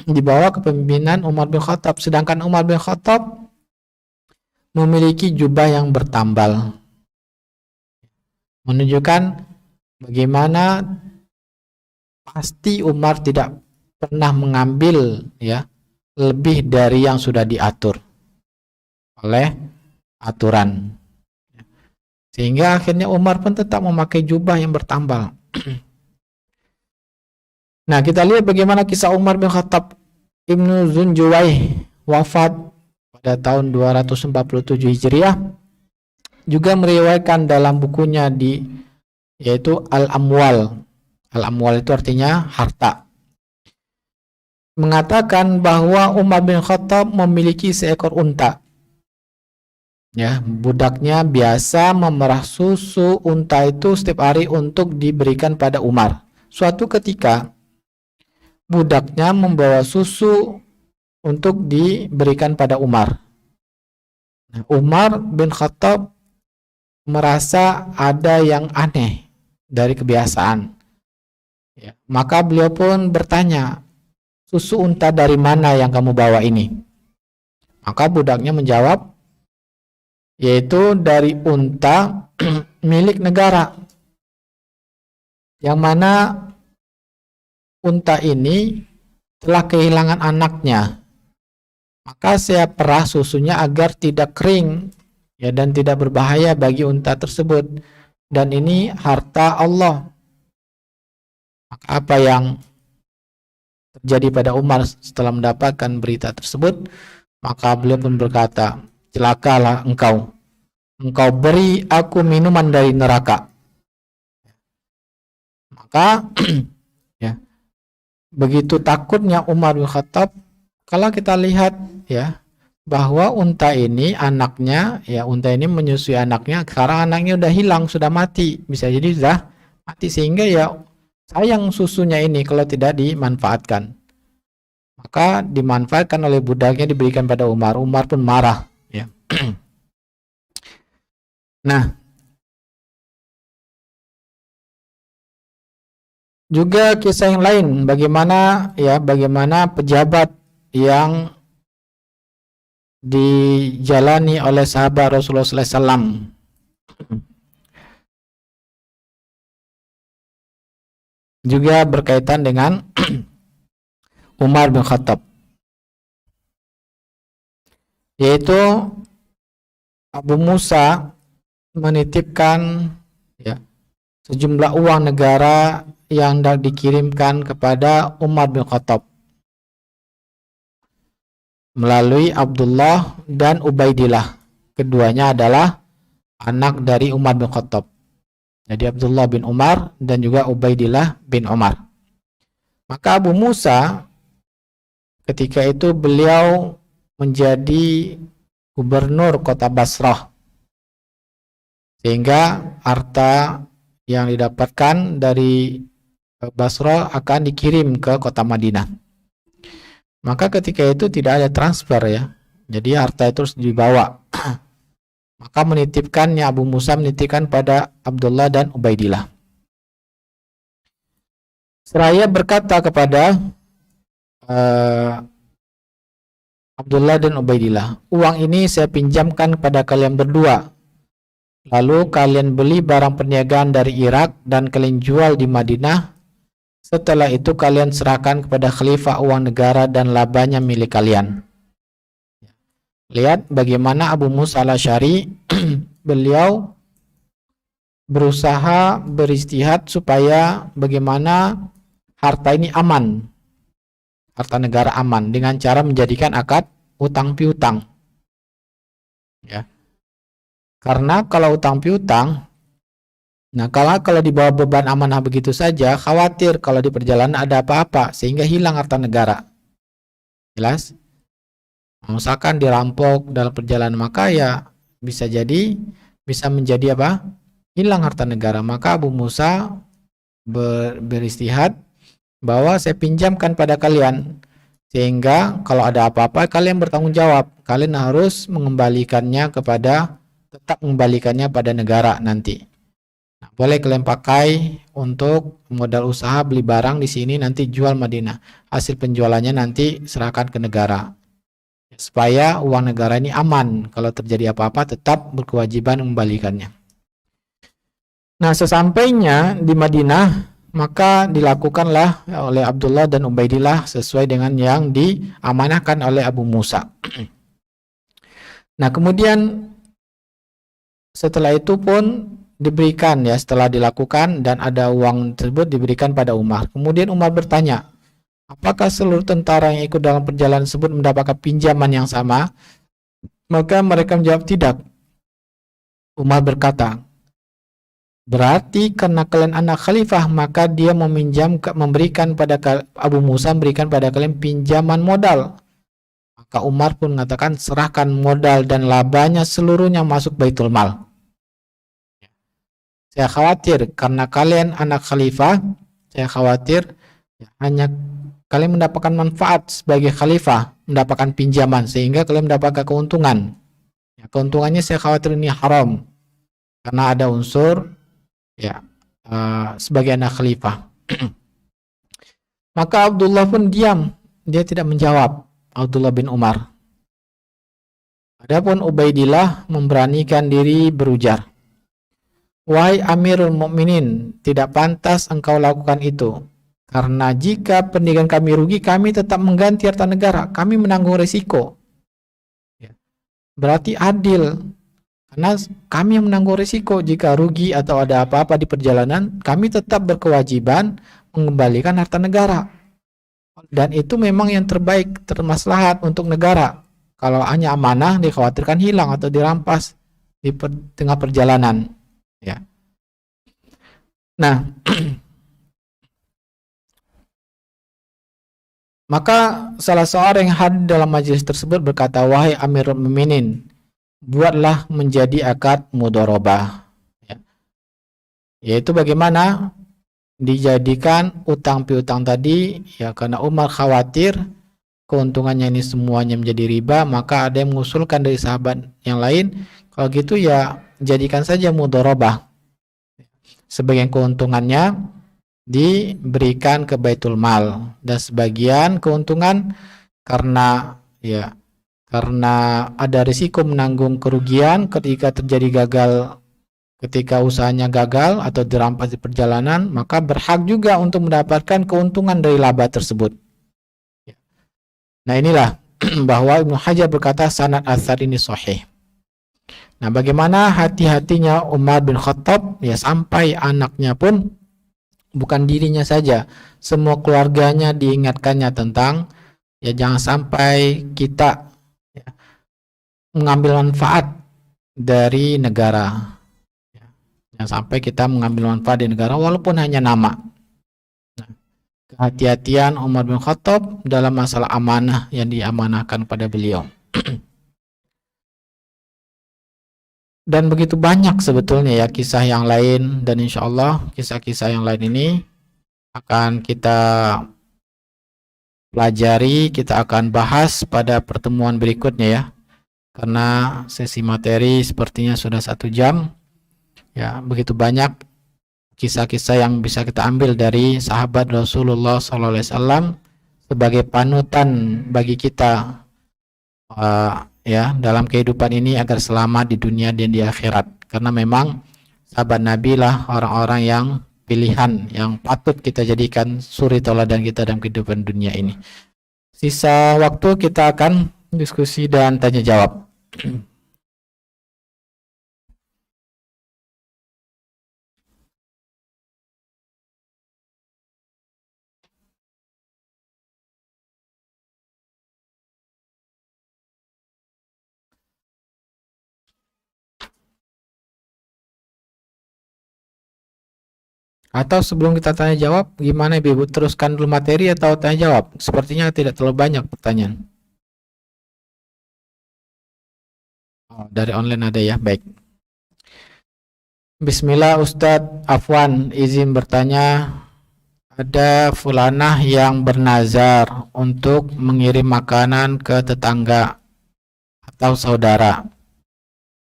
A: di bawah kepemimpinan Umar bin Khattab, sedangkan Umar bin Khattab memiliki jubah yang bertambal, menunjukkan bagaimana pasti Umar tidak pernah mengambil ya lebih dari yang sudah diatur oleh aturan, sehingga akhirnya Umar pun tetap memakai jubah yang bertambal. Nah, kita lihat bagaimana kisah Umar bin Khattab. Ibnu Zunjuwaih wafat pada tahun 247 Hijriah, juga meriwayatkan dalam bukunya yaitu Al-Amwal. Al-Amwal itu artinya harta. Mengatakan bahwa Umar bin Khattab memiliki seekor unta. Ya, budaknya biasa memerah susu unta itu setiap hari untuk diberikan pada Umar. Suatu ketika budaknya membawa susu untuk diberikan pada Umar. Nah, Umar bin Khattab merasa ada yang aneh dari kebiasaan. Ya, maka beliau pun bertanya, susu unta dari mana yang kamu bawa ini? Maka budaknya menjawab, yaitu dari unta milik negara, yang mana unta ini telah kehilangan anaknya. Maka saya perah susunya agar tidak kering ya, dan tidak berbahaya bagi unta tersebut, dan ini harta Allah. Maka apa yang terjadi pada Umar setelah mendapatkan berita tersebut? Maka beliau pun berkata, celakalah engkau beri aku minuman dari neraka. Maka ya, begitu takutnya Umar bin Khattab. Kalau kita lihat ya, bahwa unta ini anaknya, ya unta ini menyusui anaknya, sekarang anaknya udah hilang, sudah mati, bisa jadi sudah mati, sehingga ya sayang susunya ini kalau tidak dimanfaatkan. Maka dimanfaatkan oleh budaknya, diberikan pada Umar. Umar pun marah ya. Nah, juga kisah yang lain, bagaimana pejabat yang dijalani oleh sahabat Rasulullah SAW. juga berkaitan dengan Umar bin Khattab, yaitu Abu Musa menitipkan ya sejumlah uang negara yang hendak dikirimkan kepada Umar bin Khattab melalui Abdullah dan Ubaidillah. Keduanya adalah anak dari Umar bin Khattab. Jadi Abdullah bin Umar dan juga Ubaidillah bin Umar. Maka Abu Musa ketika itu beliau menjadi gubernur kota Basrah, sehingga harta yang didapatkan dari Basrah akan dikirim ke kota Madinah. Maka ketika itu tidak ada transfer ya, jadi harta itu harus dibawa. Maka menitipkannya, Abu Musa menitipkan pada Abdullah dan Ubaidillah. Seraya berkata kepada Abdullah dan Ubaidillah, uang ini saya pinjamkan kepada kalian berdua, lalu kalian beli barang perniagaan dari Irak dan kalian jual di Madinah. Setelah itu kalian serahkan kepada khalifah uang negara dan labanya milik kalian. Lihat bagaimana Abu Musa al-Asy'ari beliau berusaha beristihad supaya bagaimana harta ini aman, harta negara aman, dengan cara menjadikan akad utang piutang. Ya. Karena kalau utang piutang, nah kalau dibawa beban amanah begitu saja, khawatir kalau di perjalanan ada apa-apa sehingga hilang harta negara. Jelas? Misalkan dirampok dalam perjalanan, maka ya bisa menjadi apa? Hilang harta negara. Maka Abu Musa beristihad bahwa saya pinjamkan pada kalian, sehingga kalau ada apa-apa kalian bertanggung jawab. Kalian harus tetap mengembalikannya pada negara nanti. Nah, boleh kalian pakai untuk modal usaha beli barang di sini, nanti jual Madinah. Hasil penjualannya nanti serahkan ke negara. Supaya uang negara ini aman, kalau terjadi apa-apa tetap berkewajiban mengembalikannya. Nah, sesampainya di Madinah, maka dilakukanlah oleh Abdullah dan Ubaidillah sesuai dengan yang diamanahkan oleh Abu Musa. Nah, kemudian setelah itu pun diberikan ya, setelah dilakukan dan ada uang tersebut diberikan pada Umar. Kemudian Umar bertanya, apakah seluruh tentara yang ikut dalam perjalanan tersebut mendapatkan pinjaman yang sama? Maka mereka menjawab tidak. Umar berkata, berarti karena kalian anak khalifah, maka dia memberikan pada Abu Musa memberikan pada kalian pinjaman modal. Maka Umar pun mengatakan, serahkan modal dan labanya seluruhnya masuk Baitul Mal. Saya khawatir karena kalian anak khalifah, saya khawatir hanya kalian mendapatkan manfaat sebagai khalifah, mendapatkan pinjaman sehingga kalian mendapatkan keuntungan. Ya, keuntungannya saya khawatir ini haram karena ada unsur ya sebagai anak khalifah. Maka Abdullah pun diam, dia tidak menjawab, Abdullah bin Umar. Adapun Ubaidillah memberanikan diri berujar, wahai Amirul Mukminin, tidak pantas engkau lakukan itu. Karena jika pendidikan kami rugi, kami tetap mengganti harta negara. Kami menanggung risiko. Ya. Berarti adil. Karena kami yang menanggung risiko. Jika rugi atau ada apa-apa di perjalanan, kami tetap berkewajiban mengembalikan harta negara. Dan itu memang yang terbaik, termaslahat untuk negara. Kalau hanya amanah, dikhawatirkan hilang atau dirampas di tengah perjalanan. Ya. Nah, maka salah seorang yang hadir dalam majelis tersebut berkata, wahai Amirul Mukminin, buatlah menjadi akad mudharabah. Ya. Yaitu bagaimana dijadikan utang piutang tadi, ya karena Umar khawatir keuntungannya ini semuanya menjadi riba, maka ada yang mengusulkan dari sahabat yang lain, kalau gitu ya jadikan saja mudharabah. Sebagian keuntungannya diberikan ke Baitul Mal dan sebagian keuntungan karena ada risiko menanggung kerugian ketika terjadi gagal ketika usahanya gagal atau dirampas di perjalanan, maka berhak juga untuk mendapatkan keuntungan dari laba tersebut. Nah inilah bahwa Ibnu Hajar berkata sanad atsar ini sahih. Nah, bagaimana hati-hatinya Umar bin Khattab, ya sampai anaknya pun, bukan dirinya saja, semua keluarganya diingatkannya tentang, ya jangan sampai kita, ya, mengambil manfaat dari negara. Jangan sampai kita mengambil manfaat dari negara walaupun hanya nama. Nah, kehati-hatian Umar bin Khattab dalam masalah amanah yang diamanahkan pada beliau. Dan begitu banyak sebetulnya ya kisah yang lain, dan insya Allah kisah-kisah yang lain ini akan kita pelajari, kita akan bahas pada pertemuan berikutnya ya, karena sesi materi sepertinya sudah 1 jam ya. Begitu banyak kisah-kisah yang bisa kita ambil dari sahabat Rasulullah SAW sebagai panutan bagi kita ya dalam kehidupan ini agar selamat di dunia dan di akhirat, karena memang sahabat Nabi lah orang-orang yang pilihan yang patut kita jadikan suri tauladan kita dalam kehidupan dunia ini. Sisa waktu kita akan diskusi dan tanya jawab. Atau sebelum kita tanya jawab, gimana Ibu? Teruskan dulu materi atau tanya jawab? Sepertinya tidak terlalu banyak pertanyaan. Oh, dari online ada ya, baik. Bismillah Ustadz, Afwan izin bertanya, ada fulanah yang bernazar untuk mengirim makanan ke tetangga atau saudara.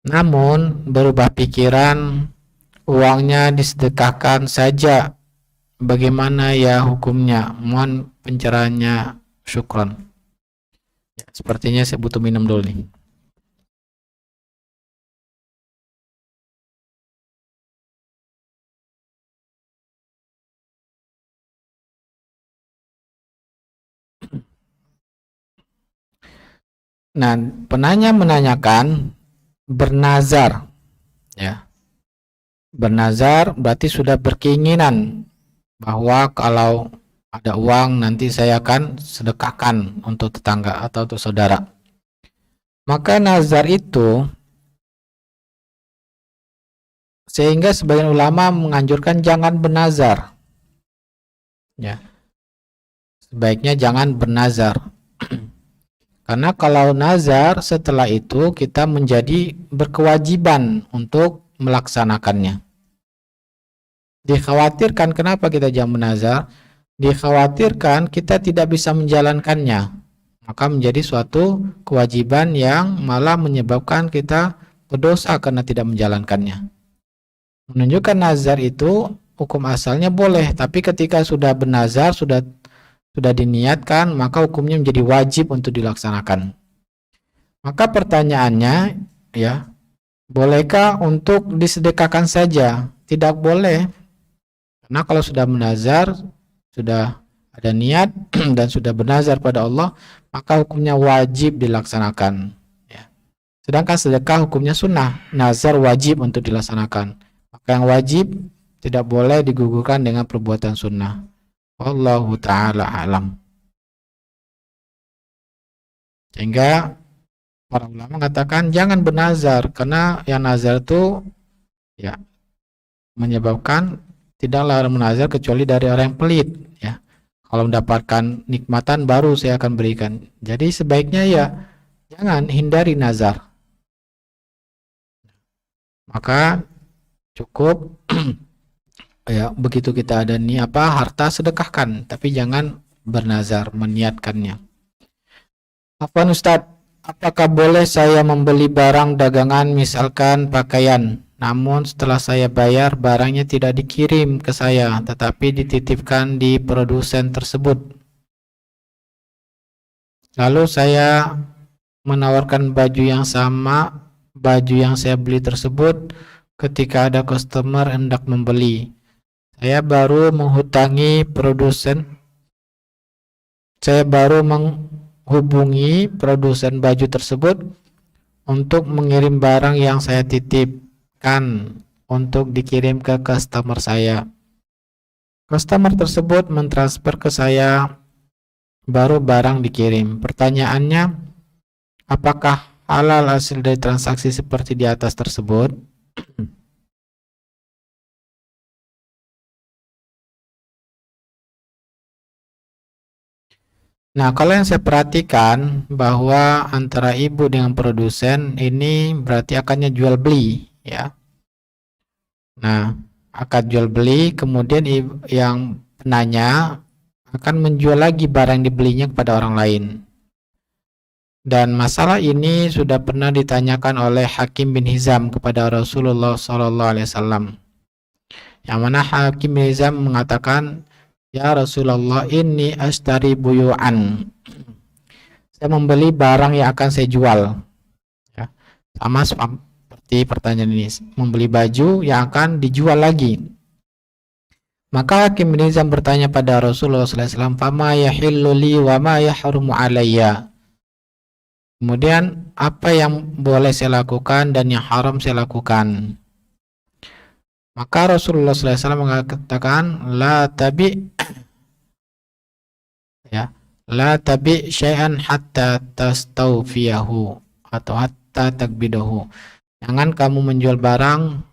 A: Namun berubah pikiran, uangnya disedekahkan saja. Bagaimana ya hukumnya? Mohon pencerahannya, syukron. Ya, sepertinya saya butuh minum dulu nih. Nah, penanya menanyakan bernazar, ya. Bernazar berarti sudah berkeinginan bahwa kalau ada uang nanti saya akan sedekahkan untuk tetangga atau untuk saudara. Maka nazar itu, sehingga sebagian ulama menganjurkan jangan bernazar. Ya. Sebaiknya jangan bernazar. Karena kalau nazar setelah itu kita menjadi berkewajiban untuk melaksanakannya. Dikhawatirkan, kenapa kita jangan bernazar? Dikhawatirkan kita tidak bisa menjalankannya, maka menjadi suatu kewajiban yang malah menyebabkan kita berdosa karena tidak menjalankannya. Menunjukkan nazar itu hukum asalnya boleh, tapi ketika sudah bernazar, sudah diniatkan, maka hukumnya menjadi wajib untuk dilaksanakan. Maka pertanyaannya, ya, bolehkah untuk disedekahkan saja? Tidak boleh. Karena kalau sudah bernazar, sudah ada niat dan sudah bernazar pada Allah, maka hukumnya wajib dilaksanakan. Ya. Sedangkan sedekah hukumnya sunnah, nazar wajib untuk dilaksanakan. Maka yang wajib tidak boleh digugurkan dengan perbuatan sunnah. Wallahu ta'ala alam. Sehingga para ulama mengatakan jangan bernazar, karena yang nazar itu ya menyebabkan tidaklah menazar kecuali dari orang yang pelit, ya. Kalau mendapatkan nikmatan baru saya akan berikan. Jadi sebaiknya ya jangan, hindari nazar. Maka cukup ya begitu kita ada harta sedekahkan, tapi jangan bernazar, meniatkannya. Afwan Ustadz, apakah boleh saya membeli barang dagangan misalkan pakaian, namun setelah saya bayar barangnya tidak dikirim ke saya tetapi dititipkan di produsen tersebut? Lalu saya menawarkan baju yang sama, baju yang saya beli tersebut ketika ada customer hendak membeli. Saya baru menghubungi produsen baju tersebut untuk mengirim barang yang saya titipkan untuk dikirim ke customer saya. Customer tersebut mentransfer ke saya, baru barang dikirim. Pertanyaannya, apakah halal hasil dari transaksi seperti di atas tersebut? Nah, kalau yang saya perhatikan bahwa antara ibu dengan produsen ini berarti akannya jual beli, ya. Nah, akad jual beli, kemudian yang penanya akan menjual lagi barang yang dibelinya kepada orang lain. Dan masalah ini sudah pernah ditanyakan oleh Hakim bin Hizam kepada Rasulullah SAW. Yang mana Hakim bin Hizam mengatakan, ya Rasulullah, ini ashtari buyu'an. Saya membeli barang yang akan saya jual. Ya, sama seperti pertanyaan ini, membeli baju yang akan dijual lagi. Maka Hakim bin Hizam bertanya pada Rasulullah SAW, fama yahillu li wa ma yahrumu alayya. Kemudian apa yang boleh saya lakukan dan yang haram saya lakukan? Maka Rasulullah SAW mengatakan, la tabi syai'an hatta tastawfiyahu atau hatta takbidahu. Jangan kamu menjual barang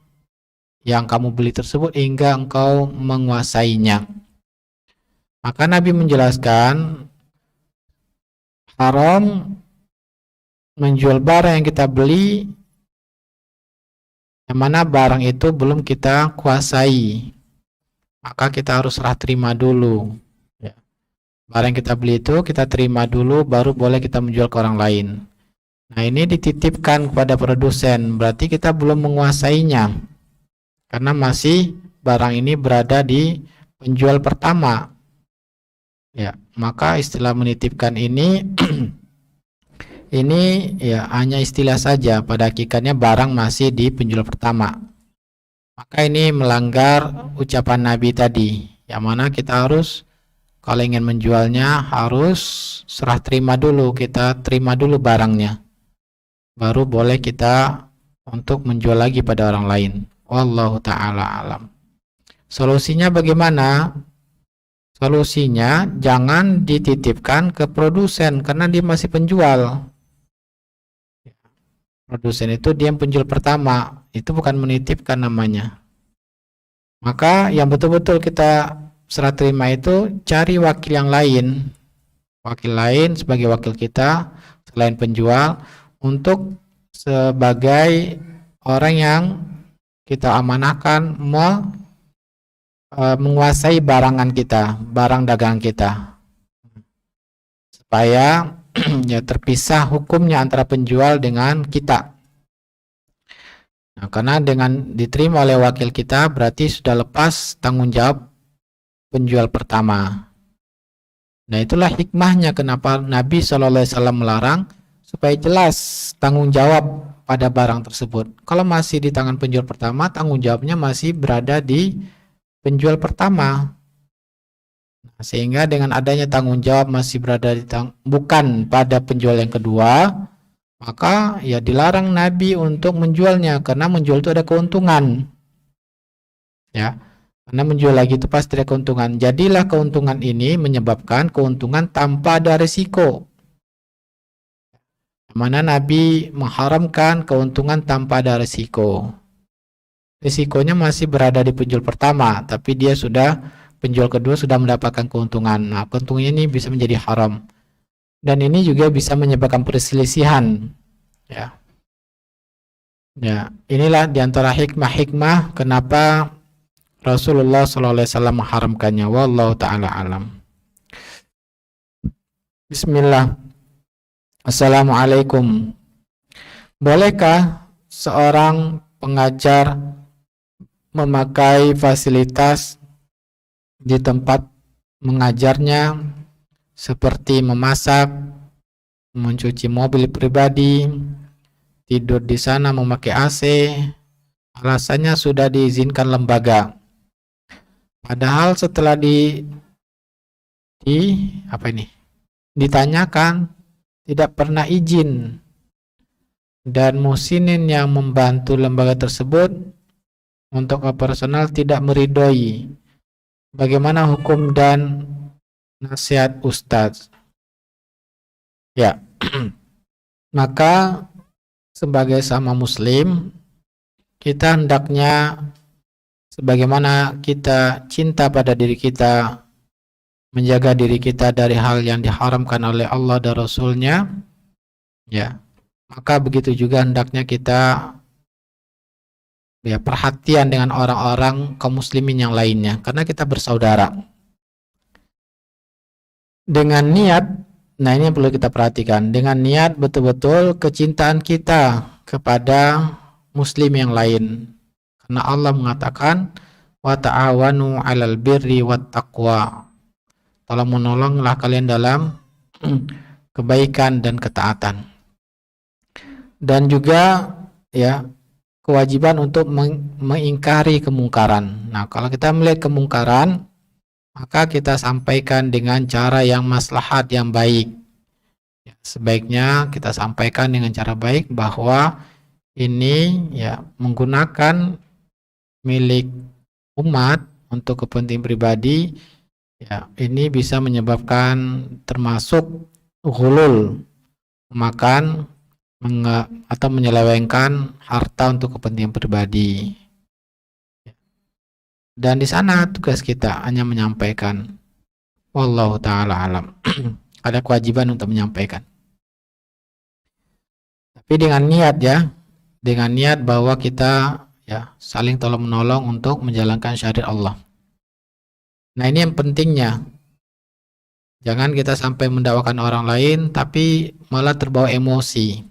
A: yang kamu beli tersebut hingga engkau menguasainya. Maka Nabi menjelaskan, haram menjual barang yang kita beli yang mana barang itu belum kita kuasai. Maka kita harus serah terima dulu. Ya. Barang yang kita beli itu kita terima dulu, baru boleh kita menjual ke orang lain. Nah, ini dititipkan kepada produsen, berarti kita belum menguasainya. Karena masih barang ini berada di penjual pertama. Ya, maka istilah menitipkan ini ini ya hanya istilah saja, pada hakikatnya barang masih di penjual pertama. Maka ini melanggar ucapan Nabi tadi, yang mana kita harus kalau ingin menjualnya harus serah terima dulu, kita terima dulu barangnya, baru boleh kita untuk menjual lagi pada orang lain. Wallahu ta'ala alam. Solusinya bagaimana? Solusinya jangan dititipkan ke produsen karena dia masih penjual. Produsen itu dia yang penjual pertama, itu bukan menitipkan namanya. Maka yang betul-betul kita serah terima itu cari wakil yang lain, wakil lain sebagai wakil kita selain penjual, untuk sebagai orang yang kita amanahkan menguasai barangan kita, barang dagangan kita, supaya ya terpisah hukumnya antara penjual dengan kita. Nah, karena dengan diterima oleh wakil kita berarti sudah lepas tanggung jawab penjual pertama. Nah, itulah hikmahnya kenapa Nabi SAW melarang, supaya jelas tanggung jawab pada barang tersebut. Kalau masih di tangan penjual pertama, tanggung jawabnya masih berada di penjual pertama. Nah, sehingga dengan adanya tanggung jawab masih berada bukan pada penjual yang kedua, maka ya dilarang Nabi untuk menjualnya, karena menjual itu ada keuntungan. Ya, karena menjual lagi itu pasti ada keuntungan. Jadilah keuntungan ini menyebabkan keuntungan tanpa ada risiko. Mana Nabi mengharamkan keuntungan tanpa ada risiko. Risikonya masih berada di penjual pertama, tapi dia sudah penjual kedua sudah mendapatkan keuntungan. Nah, keuntungannya ini bisa menjadi haram. Dan ini juga bisa menyebabkan perselisihan. Ya. Ya, inilah diantara hikmah-hikmah kenapa Rasulullah SAW mengharamkannya. Wallahu ta'ala alam. Bismillah. Assalamualaikum. Bolehkah seorang pengajar memakai fasilitas di tempat mengajarnya seperti memasak, mencuci mobil pribadi, tidur di sana memakai AC, Alasannya sudah diizinkan lembaga. Padahal setelah di apa ini? Ditanyakan tidak pernah izin, dan muhsinin yang membantu lembaga tersebut untuk operasional tidak meridhoi. Bagaimana hukum dan nasihat Ustadz? Ya, maka sebagai sama muslim, kita hendaknya sebagaimana kita cinta pada diri kita, menjaga diri kita dari hal yang diharamkan oleh Allah dan Rasul-Nya, ya, maka begitu juga hendaknya kita ya perhatian dengan orang-orang kaum muslimin yang lainnya, karena kita bersaudara. Dengan niat, nah ini yang perlu kita perhatikan, dengan niat betul-betul kecintaan kita kepada muslim yang lain. Karena Allah mengatakan, wa ta'awanu 'alal birri wat taqwa. Tolong menolonglah kalian dalam kebaikan dan ketaatan. Dan juga ya kewajiban untuk mengingkari kemungkaran. Nah, kalau kita melihat kemungkaran, maka kita sampaikan dengan cara yang maslahat, yang baik. Ya, sebaiknya kita sampaikan dengan cara baik bahwa ini ya menggunakan milik umat untuk kepentingan pribadi, ya ini bisa menyebabkan termasuk ghulul, memakan atau menyelewengkan harta untuk kepentingan pribadi. Dan di sana tugas kita hanya menyampaikan. Wallahu ta'ala alam. Ada kewajiban untuk menyampaikan. Tapi dengan niat ya, dengan niat bahwa kita ya saling tolong menolong untuk menjalankan syariat Allah. Nah, ini yang pentingnya. Jangan kita sampai mendakwakan orang lain tapi malah terbawa emosi.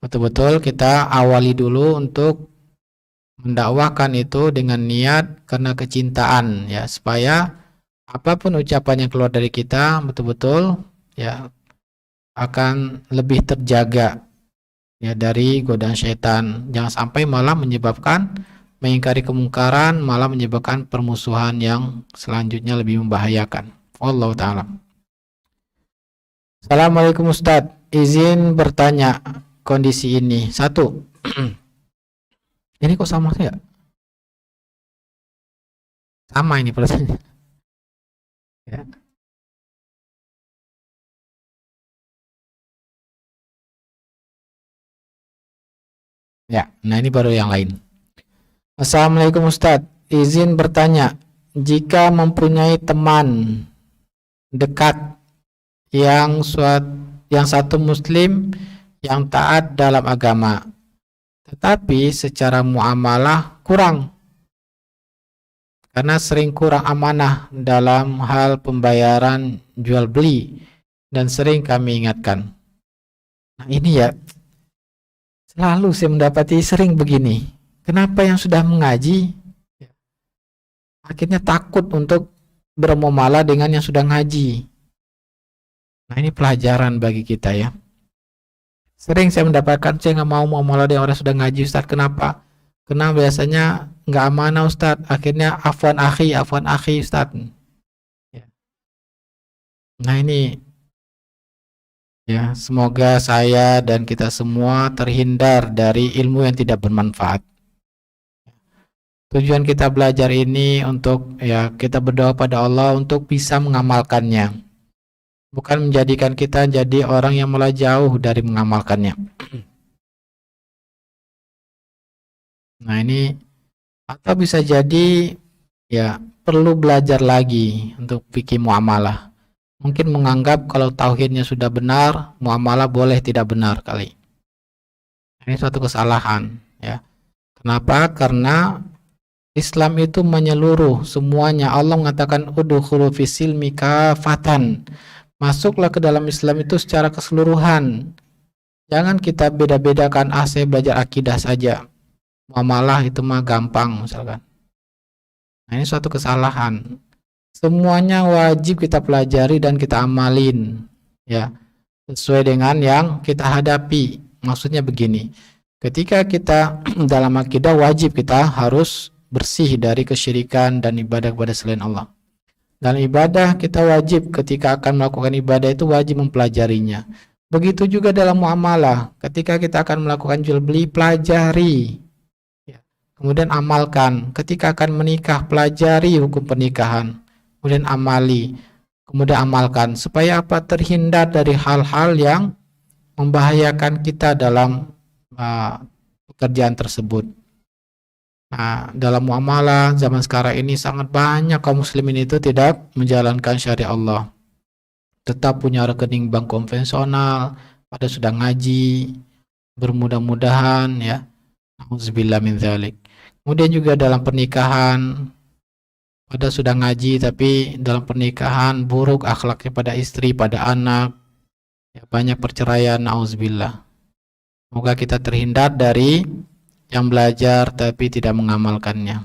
A: Betul-betul kita awali dulu untuk mendakwakan itu dengan niat karena kecintaan ya, supaya apapun ucapan yang keluar dari kita betul-betul ya akan lebih terjaga ya dari godaan syaitan. Jangan sampai malah menyebabkan mengingkari kemungkaran, malah menyebabkan permusuhan yang selanjutnya lebih membahayakan. Wallahu ta'ala. Assalamualaikum Ustadz, izin bertanya kondisi ini. Satu, ini kok sama sih ya? Sama ini pertanyaan. Ya. Ya, nah ini baru yang lain. Assalamualaikum Ustadz, izin bertanya, jika mempunyai teman dekat yang satu muslim yang taat dalam agama, tetapi secara muamalah kurang karena sering kurang amanah dalam hal pembayaran jual beli dan sering kami ingatkan. Nah ini ya, selalu saya mendapati sering begini. Kenapa yang sudah mengaji akhirnya takut untuk bermuamalah dengan yang sudah ngaji? Nah ini pelajaran bagi kita ya. Sering saya mendapatkan, saya nggak mau muamalah dengan orang sudah ngaji Ustadz. Kenapa? Karena biasanya nggak amanah Ustadz. Akhirnya afwan akhi Ustadz. Ya. Nah ini ya, semoga saya dan kita semua terhindar dari ilmu yang tidak bermanfaat. Tujuan kita belajar ini untuk ya kita berdoa pada Allah untuk bisa mengamalkannya, bukan menjadikan kita jadi orang yang malah jauh dari mengamalkannya. Nah ini, atau bisa jadi ya perlu belajar lagi untuk fikih muamalah. Mungkin menganggap kalau tauhidnya sudah benar, muamalah boleh tidak benar kali. Ini suatu kesalahan ya. Kenapa? Karena Islam itu menyeluruh semuanya. Allah mengatakan udkhulu fisilmi kafatan. Masuklah ke dalam Islam itu secara keseluruhan. Jangan kita beda-bedakan, saya belajar akidah saja. Muamalah itu mah gampang misalkan. Nah, ini suatu kesalahan. Semuanya wajib kita pelajari dan kita amalin ya, sesuai dengan yang kita hadapi. Maksudnya begini, Ketika kita dalam akidah wajib kita harus bersih dari kesyirikan dan ibadah kepada selain Allah. Dalam ibadah kita wajib ketika akan melakukan ibadah itu wajib mempelajarinya. Begitu juga dalam muamalah, ketika kita akan melakukan jual beli pelajari, kemudian amalkan. Ketika akan menikah pelajari hukum pernikahan, kemudian amali, kemudian amalkan supaya apa? Terhindar dari hal-hal yang membahayakan kita dalam pekerjaan tersebut. Nah, dalam muamalah zaman sekarang ini sangat banyak kaum muslimin itu tidak menjalankan syariat Allah. Tetap punya rekening bank konvensional, pada sudah ngaji, bermudah-mudahan ya. Auzubillah min dzalik. Kemudian juga dalam pernikahan, pada sudah ngaji tapi dalam pernikahan buruk akhlaknya pada istri, pada anak. Ya, banyak perceraian, auzubillah. Semoga kita terhindar dari yang belajar tapi tidak mengamalkannya.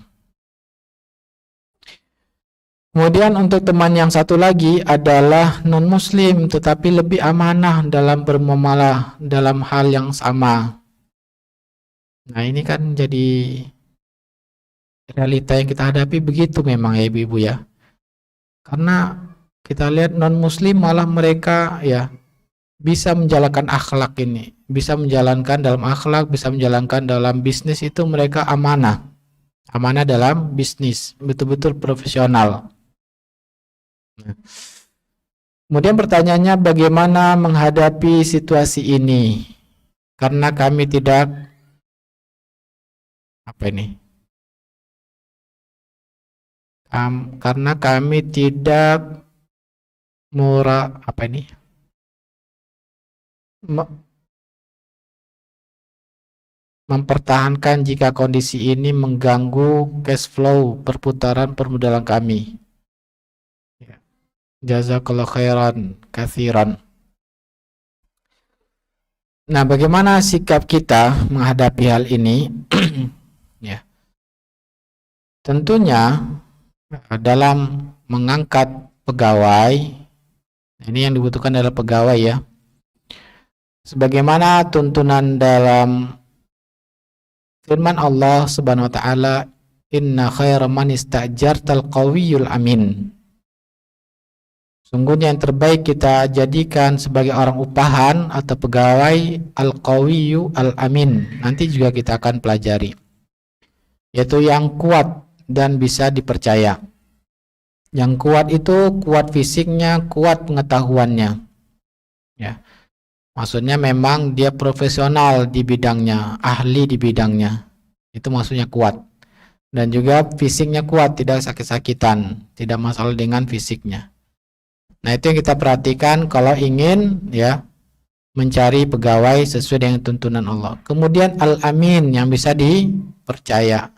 A: Kemudian untuk teman yang satu lagi adalah non-muslim tetapi lebih amanah dalam bermuamalah dalam hal yang sama. Nah, ini kan jadi realita yang kita hadapi begitu memang ya ibu-ibu ya. Karena kita lihat non-muslim malah mereka ya bisa menjalankan akhlak ini, bisa menjalankan dalam akhlak, bisa menjalankan dalam bisnis itu mereka amanah dalam bisnis, betul-betul profesional. Kemudian pertanyaannya bagaimana menghadapi situasi ini? Karena kami tidak karena kami tidak mempertahankan jika kondisi ini mengganggu cash flow perputaran permodalan kami. Jazakallahu khairan katsiran. Nah, bagaimana sikap kita menghadapi hal ini? Ya. Tentunya dalam mengangkat pegawai, ini yang dibutuhkan adalah pegawai ya. Sebagaimana tuntunan dalam firman Allah Subhanahu wa taala, "Inna khaira man istajartal qawiyyul amin." Sungguhnya yang terbaik kita jadikan sebagai orang upahan atau pegawai al-qawiyyu al-amin. Nanti juga kita akan pelajari. Yaitu yang kuat dan bisa dipercaya. Yang kuat itu kuat fisiknya, kuat pengetahuannya. Ya. Maksudnya memang dia profesional di bidangnya, ahli di bidangnya. Itu maksudnya kuat. Dan juga fisiknya kuat, tidak sakit-sakitan, tidak masalah dengan fisiknya. Nah, itu yang kita perhatikan kalau ingin ya mencari pegawai sesuai dengan tuntunan Allah. Kemudian al-amin yang bisa dipercaya.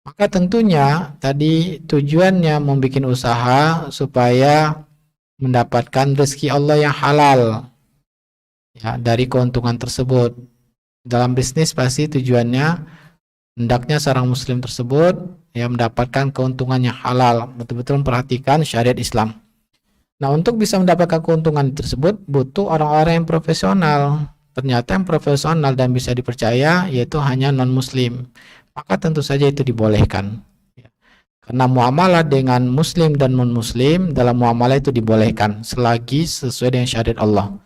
A: Maka tentunya tadi tujuannya membuat usaha supaya mendapatkan rezeki Allah yang halal. Ya, dari keuntungan tersebut. Dalam bisnis pasti tujuannya hendaknya seorang muslim tersebut ya mendapatkan keuntungan yang halal, betul-betul memperhatikan syariat Islam. Nah, untuk bisa mendapatkan keuntungan tersebut butuh orang-orang yang profesional. Ternyata yang profesional dan bisa dipercaya yaitu hanya non-muslim. Maka tentu saja itu dibolehkan. Karena muamalah dengan muslim dan non-muslim dalam muamalah itu dibolehkan selagi sesuai dengan syariat Allah.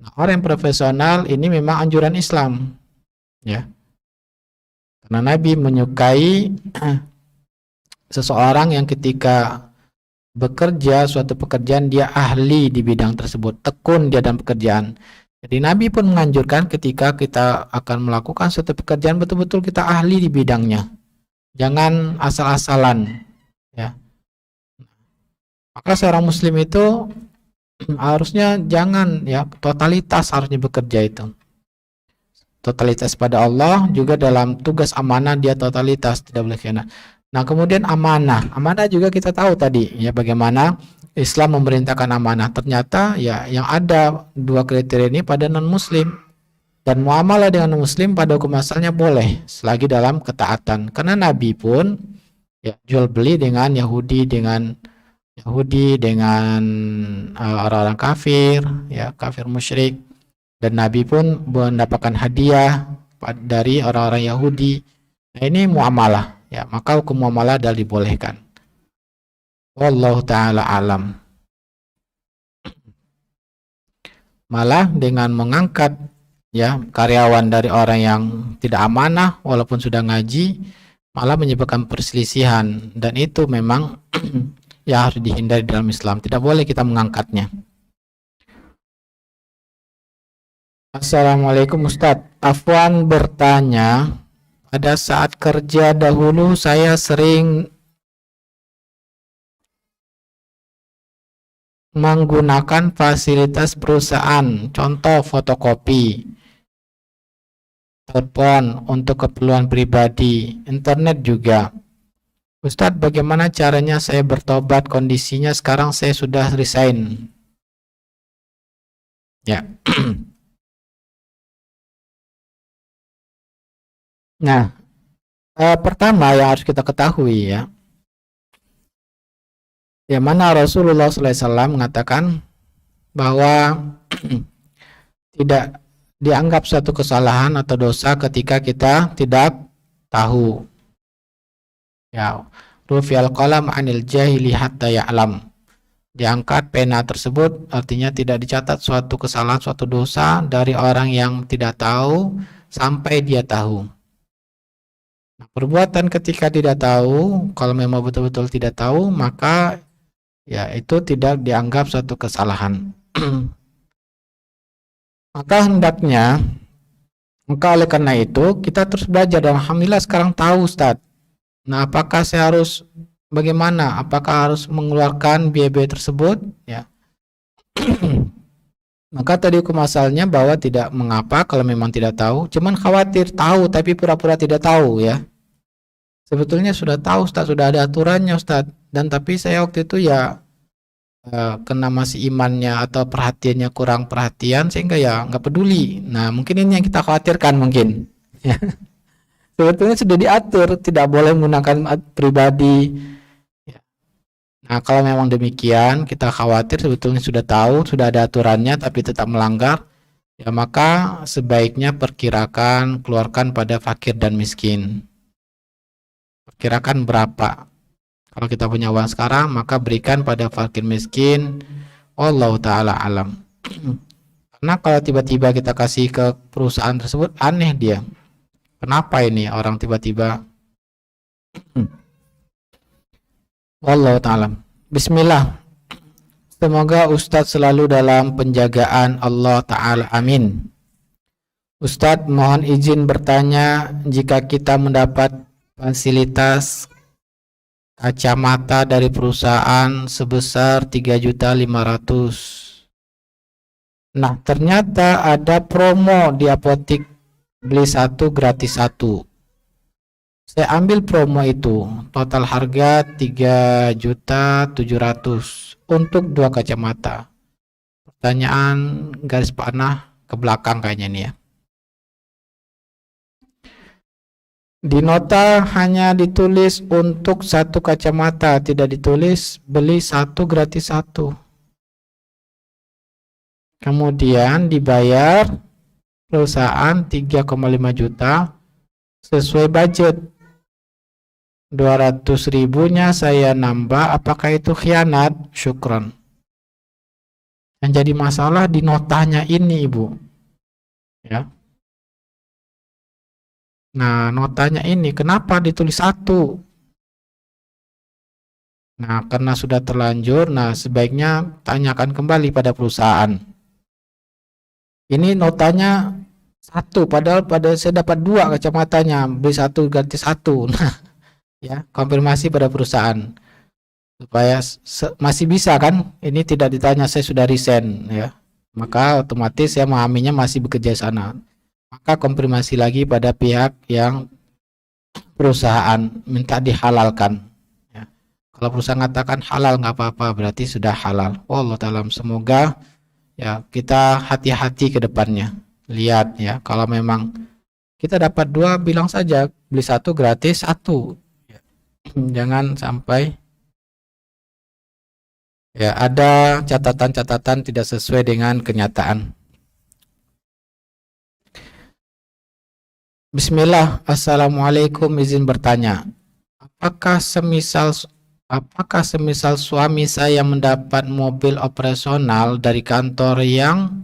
A: Nah, orang yang profesional ini memang anjuran Islam, ya. Karena Nabi menyukai seseorang yang ketika bekerja suatu pekerjaan dia ahli di bidang tersebut, tekun dia dalam pekerjaan. Jadi Nabi pun menganjurkan ketika kita akan melakukan suatu pekerjaan betul-betul kita ahli di bidangnya, jangan asal-asalan, ya. Maka seorang muslim itu harusnya jangan ya totalitas harusnya bekerja itu. Totalitas pada Allah juga dalam tugas amanah dia totalitas, tidak boleh khianat. Nah, kemudian amanah. Amanah juga kita tahu tadi ya bagaimana Islam memerintahkan amanah. Ternyata ya yang ada dua kriteria ini pada non-muslim dan muamalah dengan non-muslim pada hukum asalnya boleh selagi dalam ketaatan. Karena Nabi pun ya jual beli dengan Yahudi dengan orang-orang kafir, ya kafir musyrik, dan Nabi pun mendapatkan hadiah dari orang-orang Yahudi. Nah, ini muamalah, ya, maka hukum muamalah adalah dibolehkan. Wallahu taala alam. Malah dengan mengangkat, ya, karyawan dari orang yang tidak amanah walaupun sudah ngaji, malah menyebabkan perselisihan, dan itu memang ya harus dihindari dalam Islam. Tidak boleh kita mengangkatnya. Assalamualaikum Ustadz. Afwan bertanya, pada saat kerja dahulu saya sering menggunakan fasilitas perusahaan, contoh fotokopi, telepon untuk keperluan pribadi, internet juga. Ustadz, bagaimana caranya saya bertobat? Kondisinya sekarang saya sudah resign. Ya. Nah, pertama yang harus kita ketahui, ya, yang mana Rasulullah SAW mengatakan bahwa tidak dianggap suatu kesalahan atau dosa ketika kita tidak tahu. Ya, rufi'al qalam 'anil jahili hatta ya'lam. Diangkat pena tersebut, artinya tidak dicatat suatu kesalahan, suatu dosa dari orang yang tidak tahu sampai dia tahu. Nah, perbuatan ketika tidak tahu, kalau memang betul-betul tidak tahu, maka ya itu tidak dianggap suatu kesalahan. Maka hendaknya, oleh karena itu kita terus belajar, dan alhamdulillah sekarang tahu, Ustadz. Nah, apakah saya harus bagaimana? Apakah harus mengeluarkan biaya-biaya tersebut? Ya. Maka tadi hukum asalnya bahwa tidak mengapa kalau memang tidak tahu, cuman khawatir tahu tapi pura-pura tidak tahu, ya. Sebetulnya sudah tahu, Ustadz, sudah ada aturannya, Ustadz. Dan tapi saya waktu itu ya kena masih imannya atau perhatiannya kurang perhatian sehingga ya nggak peduli. Nah, mungkin ini yang kita khawatirkan mungkin. Ya. Sebetulnya sudah diatur, tidak boleh menggunakan pribadi. Ya. Nah, kalau memang demikian, kita khawatir sebetulnya sudah tahu, sudah ada aturannya tapi tetap melanggar, ya maka sebaiknya perkirakan, keluarkan pada fakir dan miskin. Perkirakan berapa. Kalau kita punya uang sekarang, maka berikan pada fakir miskin. Wallahu ta'ala alam. Karena kalau tiba-tiba kita kasih ke perusahaan tersebut, aneh dia. Kenapa ini orang tiba-tiba? Wallahu ta'ala. Bismillah. Semoga Ustadz selalu dalam penjagaan Allah Ta'ala. Amin. Ustadz, mohon izin bertanya, jika kita mendapat fasilitas kacamata dari perusahaan sebesar 3.500.000. Nah, ternyata ada promo di apotik, beli satu gratis satu. Saya ambil promo itu, total harga 3.700.000 untuk 2 kacamata. Pertanyaan garis panah ke belakang kayaknya nih, ya. Di nota hanya ditulis untuk 1 kacamata, tidak ditulis beli 1 gratis 1. Kemudian dibayar perusahaan 3,5 juta sesuai budget. 200.000-nya saya nambah, apakah itu khianat? Syukron. Yang jadi masalah di notanya ini, Ibu. Ya. Nah, notanya ini kenapa ditulis 1? Nah, karena sudah terlanjur, nah sebaiknya tanyakan kembali pada perusahaan. Ini notanya 1, padahal pada saya dapat 2 kacamatanya, beli 1 gratis 1. Nah, ya, konfirmasi pada perusahaan supaya masih bisa kan? Ini tidak ditanya, saya sudah resign, ya. Maka otomatis saya memahaminya masih bekerja sana. Maka konfirmasi lagi pada pihak yang perusahaan, minta dihalalkan. Ya. Kalau perusahaan mengatakan halal nggak apa-apa, berarti sudah halal. Allah ta'ala, semoga ya kita hati-hati ke depannya. Lihat ya, kalau memang kita dapat 2, bilang saja beli 1 gratis 1. Ya. Jangan sampai ya ada catatan-catatan tidak sesuai dengan kenyataan. Bismillah, Assalamualaikum, izin bertanya. Apakah semisal apakah semisal suami saya mendapat mobil operasional dari kantor yang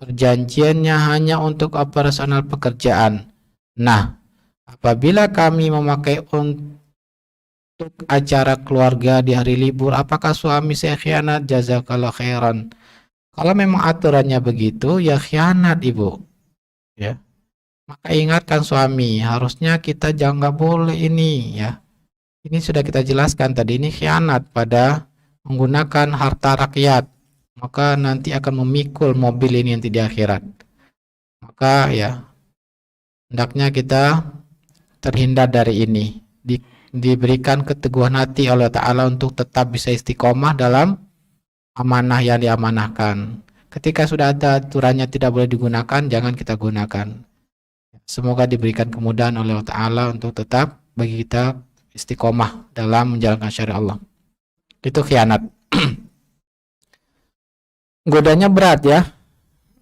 A: perjanjiannya hanya untuk operasional pekerjaan? Nah, apabila kami memakai untuk acara keluarga di hari libur, apakah suami saya khianat? Jazakallah khairan. Kalau memang aturannya begitu, ya khianat ibu. Ya, maka ingatkan suami, harusnya kita jangan nggak boleh ini ya. Ini sudah kita jelaskan tadi, ini khianat pada menggunakan harta rakyat. Maka nanti akan memikul mobil ini nanti di akhirat. Maka ya, hendaknya kita terhindar dari ini. Diberikan keteguhan hati oleh Ta'ala untuk tetap bisa istiqomah dalam amanah yang diamanahkan. Ketika sudah ada aturannya tidak boleh digunakan, jangan kita gunakan. Semoga diberikan kemudahan oleh Allah Ta'ala untuk tetap bagi kita istiqomah dalam menjalankan syariat Allah. Itu khianat. Godanya berat ya.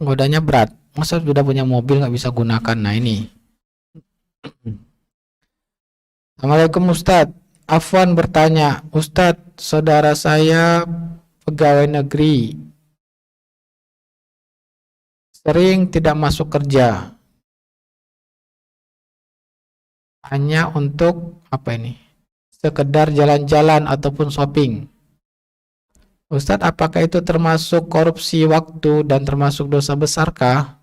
A: Godanya berat. Masa sudah punya mobil nggak bisa gunakan? Nah ini. Assalamualaikum Ustadz. Afwan bertanya, Ustadz, saudara saya pegawai negeri sering tidak masuk kerja hanya untuk apa ini? Sekedar jalan-jalan ataupun shopping. Ustadz, apakah itu termasuk korupsi waktu dan termasuk dosa besarkah?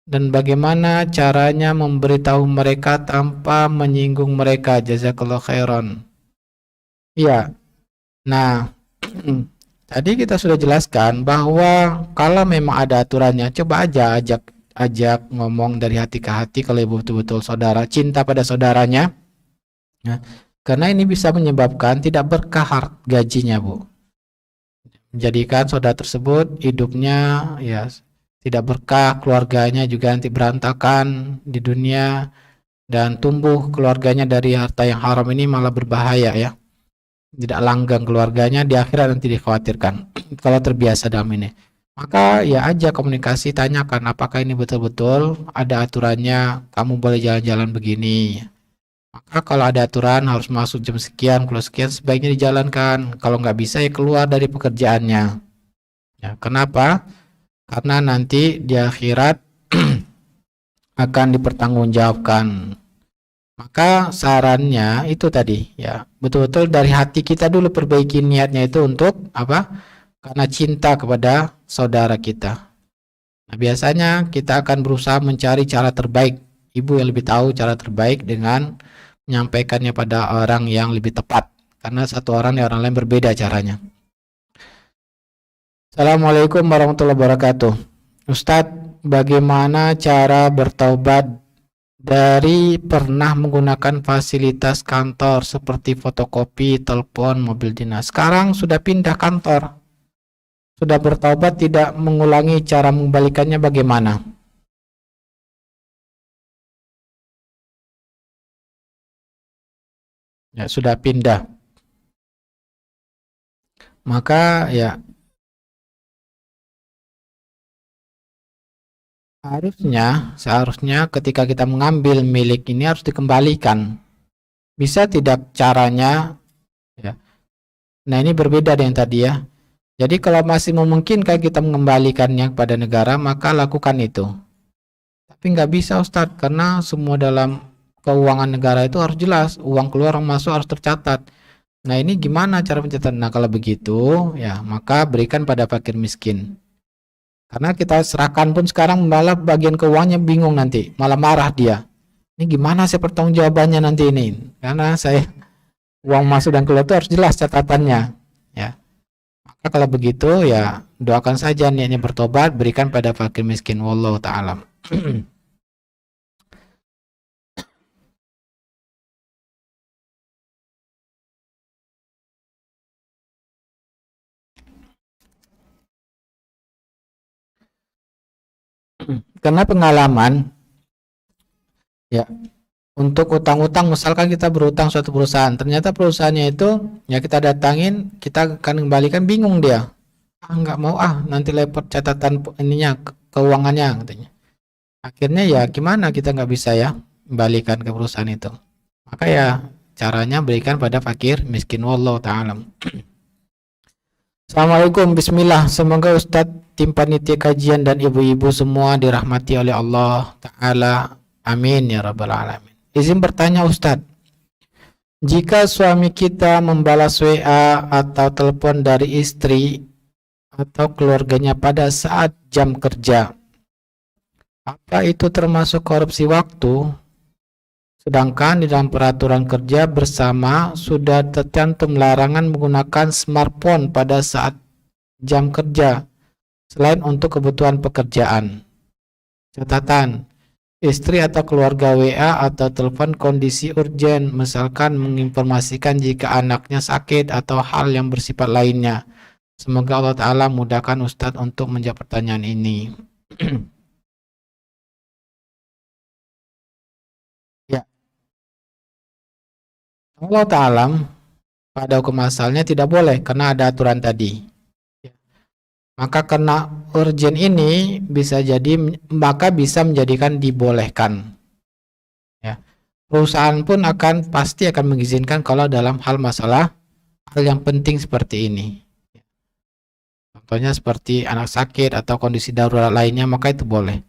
A: Dan bagaimana caranya memberitahu mereka tanpa menyinggung mereka? Jazakallah khairan. Iya. Nah, tadi kita sudah jelaskan bahwa kalau memang ada aturannya, coba aja ajak ngomong dari hati ke hati kalau ibu betul-betul saudara cinta pada saudaranya. Ya, karena ini bisa menyebabkan tidak berkah gajinya, Bu. Menjadikan saudara tersebut hidupnya ya tidak berkah, keluarganya juga nanti berantakan di dunia dan tumbuh keluarganya dari harta yang haram ini malah berbahaya ya. Tidak langgeng keluarganya di akhirat nanti dikhawatirkan kalau terbiasa dalam ini. Maka ya aja komunikasi, tanyakan apakah ini betul-betul ada aturannya, kamu boleh jalan-jalan begini. Maka kalau ada aturan harus masuk jam sekian, kalau sekian sebaiknya dijalankan. Kalau nggak bisa ya keluar dari pekerjaannya. Ya, kenapa? Karena nanti di akhirat akan dipertanggungjawabkan. Maka sarannya itu tadi ya, betul-betul dari hati kita dulu perbaiki niatnya itu untuk apa? Karena cinta kepada saudara kita. Nah, biasanya kita akan berusaha mencari cara terbaik. Ibu yang lebih tahu cara terbaik dengan menyampaikannya pada orang yang lebih tepat. Karena satu orang dan orang lain berbeda caranya. Assalamualaikum warahmatullahi wabarakatuh. Ustadz, bagaimana cara bertaubat dari pernah menggunakan fasilitas kantor seperti fotokopi, telepon, mobil dinas? Sekarang sudah pindah kantor. Sudah bertaubat, tidak mengulangi, cara mengembalikannya bagaimana? Ya, sudah pindah. Maka ya seharusnya ketika kita mengambil milik ini harus dikembalikan. Bisa tidak caranya ya. Nah, ini berbeda dengan tadi ya. Jadi kalau masih memungkinkan kita mengembalikannya kepada negara, maka lakukan itu. Tapi nggak bisa Ustadz, karena semua dalam keuangan negara itu harus jelas, uang keluar, uang masuk harus tercatat. Nah, ini gimana cara pencatatan? Nah, kalau begitu, ya maka berikan pada fakir miskin. Karena kita serahkan pun sekarang malah bagian keuangannya bingung nanti, malah marah dia. Ini gimana saya pertanggungjawabannya nanti ini? Karena saya uang masuk dan keluar itu harus jelas catatannya, ya. Maka kalau begitu ya doakan saja niatnya bertobat, berikan pada fakir miskin. Wallahu ta'ala. Karena pengalaman ya, untuk utang-utang, misalkan kita berutang suatu perusahaan, ternyata perusahaannya itu ya kita datangin, kita akan kembalikan, bingung dia. Nggak mau nanti lepot catatan ininya, keuangannya katanya. Akhirnya ya gimana, kita nggak bisa ya. dikembalikan ke perusahaan itu. Maka ya caranya berikan pada fakir miskin. Wallahu ta'ala. Assalamualaikum, bismillah. Semoga Ustadz, tim panitia kajian dan ibu-ibu semua dirahmati oleh Allah Ta'ala. Amin ya rabbal alamin. Izin bertanya Ustadz, jika suami kita membalas WA atau telepon dari istri atau keluarganya pada saat jam kerja, apa itu termasuk korupsi waktu? Sedangkan di dalam peraturan kerja bersama sudah tercantum larangan menggunakan smartphone pada saat jam kerja, selain untuk kebutuhan pekerjaan. Catatan, istri atau keluarga WA atau telepon kondisi urgen, misalkan menginformasikan jika anaknya sakit atau hal yang bersifat lainnya. Semoga Allah Ta'ala mudahkan Ustadz untuk menjawab pertanyaan ini. Ya, Allah Ta'ala pada hukum asalnya tidak boleh karena ada aturan tadi. Maka karena urgen ini bisa menjadikan dibolehkan. Ya. Perusahaan pun pasti akan mengizinkan kalau dalam hal yang penting seperti ini. Contohnya seperti anak sakit atau kondisi darurat lainnya, maka itu boleh.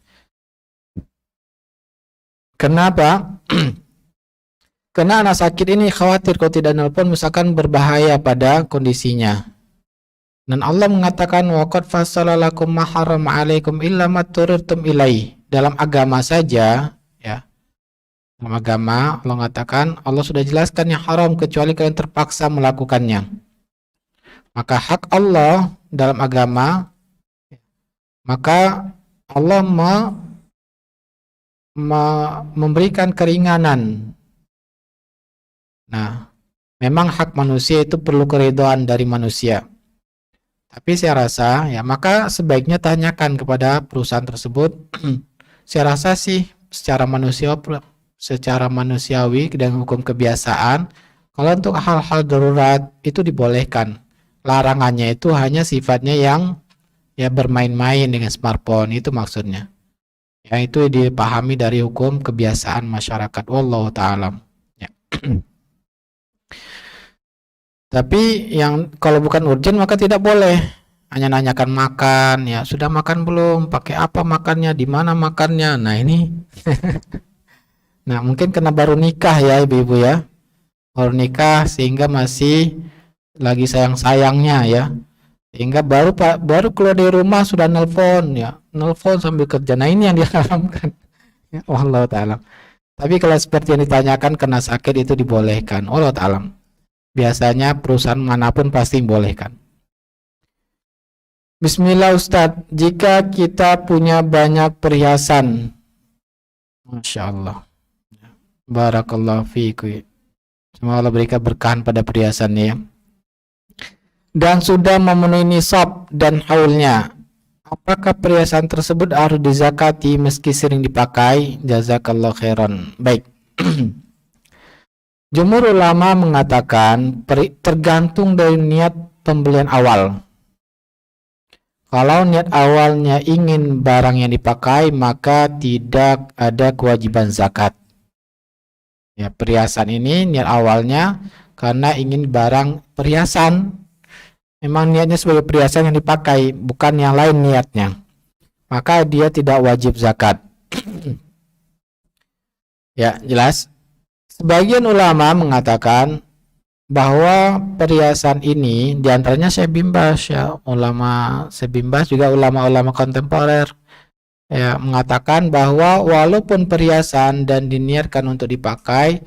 A: Kenapa? Karena anak sakit ini khawatir kalau tidak nelpon misalkan berbahaya pada kondisinya. Dan Allah mengatakan waqad fassala lakum ma harrama 'alaikum illa ma turirtum ilai. Dalam agama saja, ya. Dalam agama Allah mengatakan Allah sudah jelaskan yang haram kecuali kalian terpaksa melakukannya. Maka hak Allah dalam agama, maka Allah memberikan keringanan. Nah, memang hak manusia itu perlu keridhaan dari manusia. Tapi saya rasa ya maka sebaiknya tanyakan kepada perusahaan tersebut. Saya rasa sih secara manusiawi dan hukum kebiasaan, kalau untuk hal-hal darurat itu dibolehkan. Larangannya itu hanya sifatnya yang ya bermain-main dengan smartphone, itu maksudnya. Ya itu dipahami dari hukum kebiasaan masyarakat. Wallahu ta'ala. Ya. Tapi yang kalau bukan urgent maka tidak boleh. Hanya nanyakan makan, ya sudah makan belum, pakai apa makannya, di mana makannya. Nah ini, nah mungkin karena baru nikah ya ibu-ibu ya, baru nikah sehingga masih lagi sayang-sayangnya ya, sehingga baru keluar dari rumah sudah nelpon ya, nelpon sambil kerja. Nah ini yang diharamkan. Ya, Allah Ta'ala. Tapi kalau seperti yang ditanyakan kena sakit itu dibolehkan. Allah Ta'ala. Biasanya perusahaan manapun pasti membolehkan. Bismillah Ustadz, jika kita punya banyak perhiasan, Masya Allah, Barakallahu fiikum, semoga Allah berikan berkahan pada perhiasannya, dan sudah memenuhi nisab dan haulnya, apakah perhiasan tersebut harus dizakati meski sering dipakai? Jazakallah khairan. Baik. Jumhur ulama mengatakan tergantung dari niat pembelian awal. Kalau niat awalnya ingin barang yang dipakai, maka tidak ada kewajiban zakat. Ya, perhiasan ini niat awalnya karena ingin barang perhiasan. Memang niatnya sebagai perhiasan yang dipakai, bukan yang lain niatnya. Maka dia tidak wajib zakat. Ya, jelas. Sebagian ulama mengatakan bahwa perhiasan ini, diantaranya Syekh bin Baz ya, Syekh bin Baz juga ulama-ulama kontemporer ya, mengatakan bahwa walaupun perhiasan dan diniatkan untuk dipakai,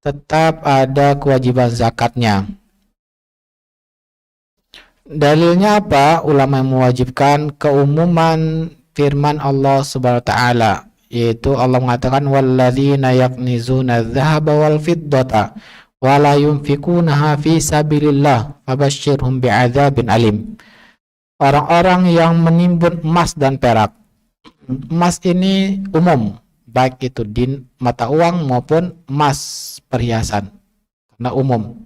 A: tetap ada kewajiban zakatnya. Dalilnya apa? Ulama yang mewajibkan keumuman firman Allah Subhanahu wa taala, yaitu Allah mengatakan walladzina yaknizuna dzahaba wal fiddata wala yunfikunaha fi sabilillah fabashshirhum bi'adzabin alim. Orang-orang yang menimbun emas dan perak. Emas ini umum, baik itu di mata uang maupun emas perhiasan, karena umum.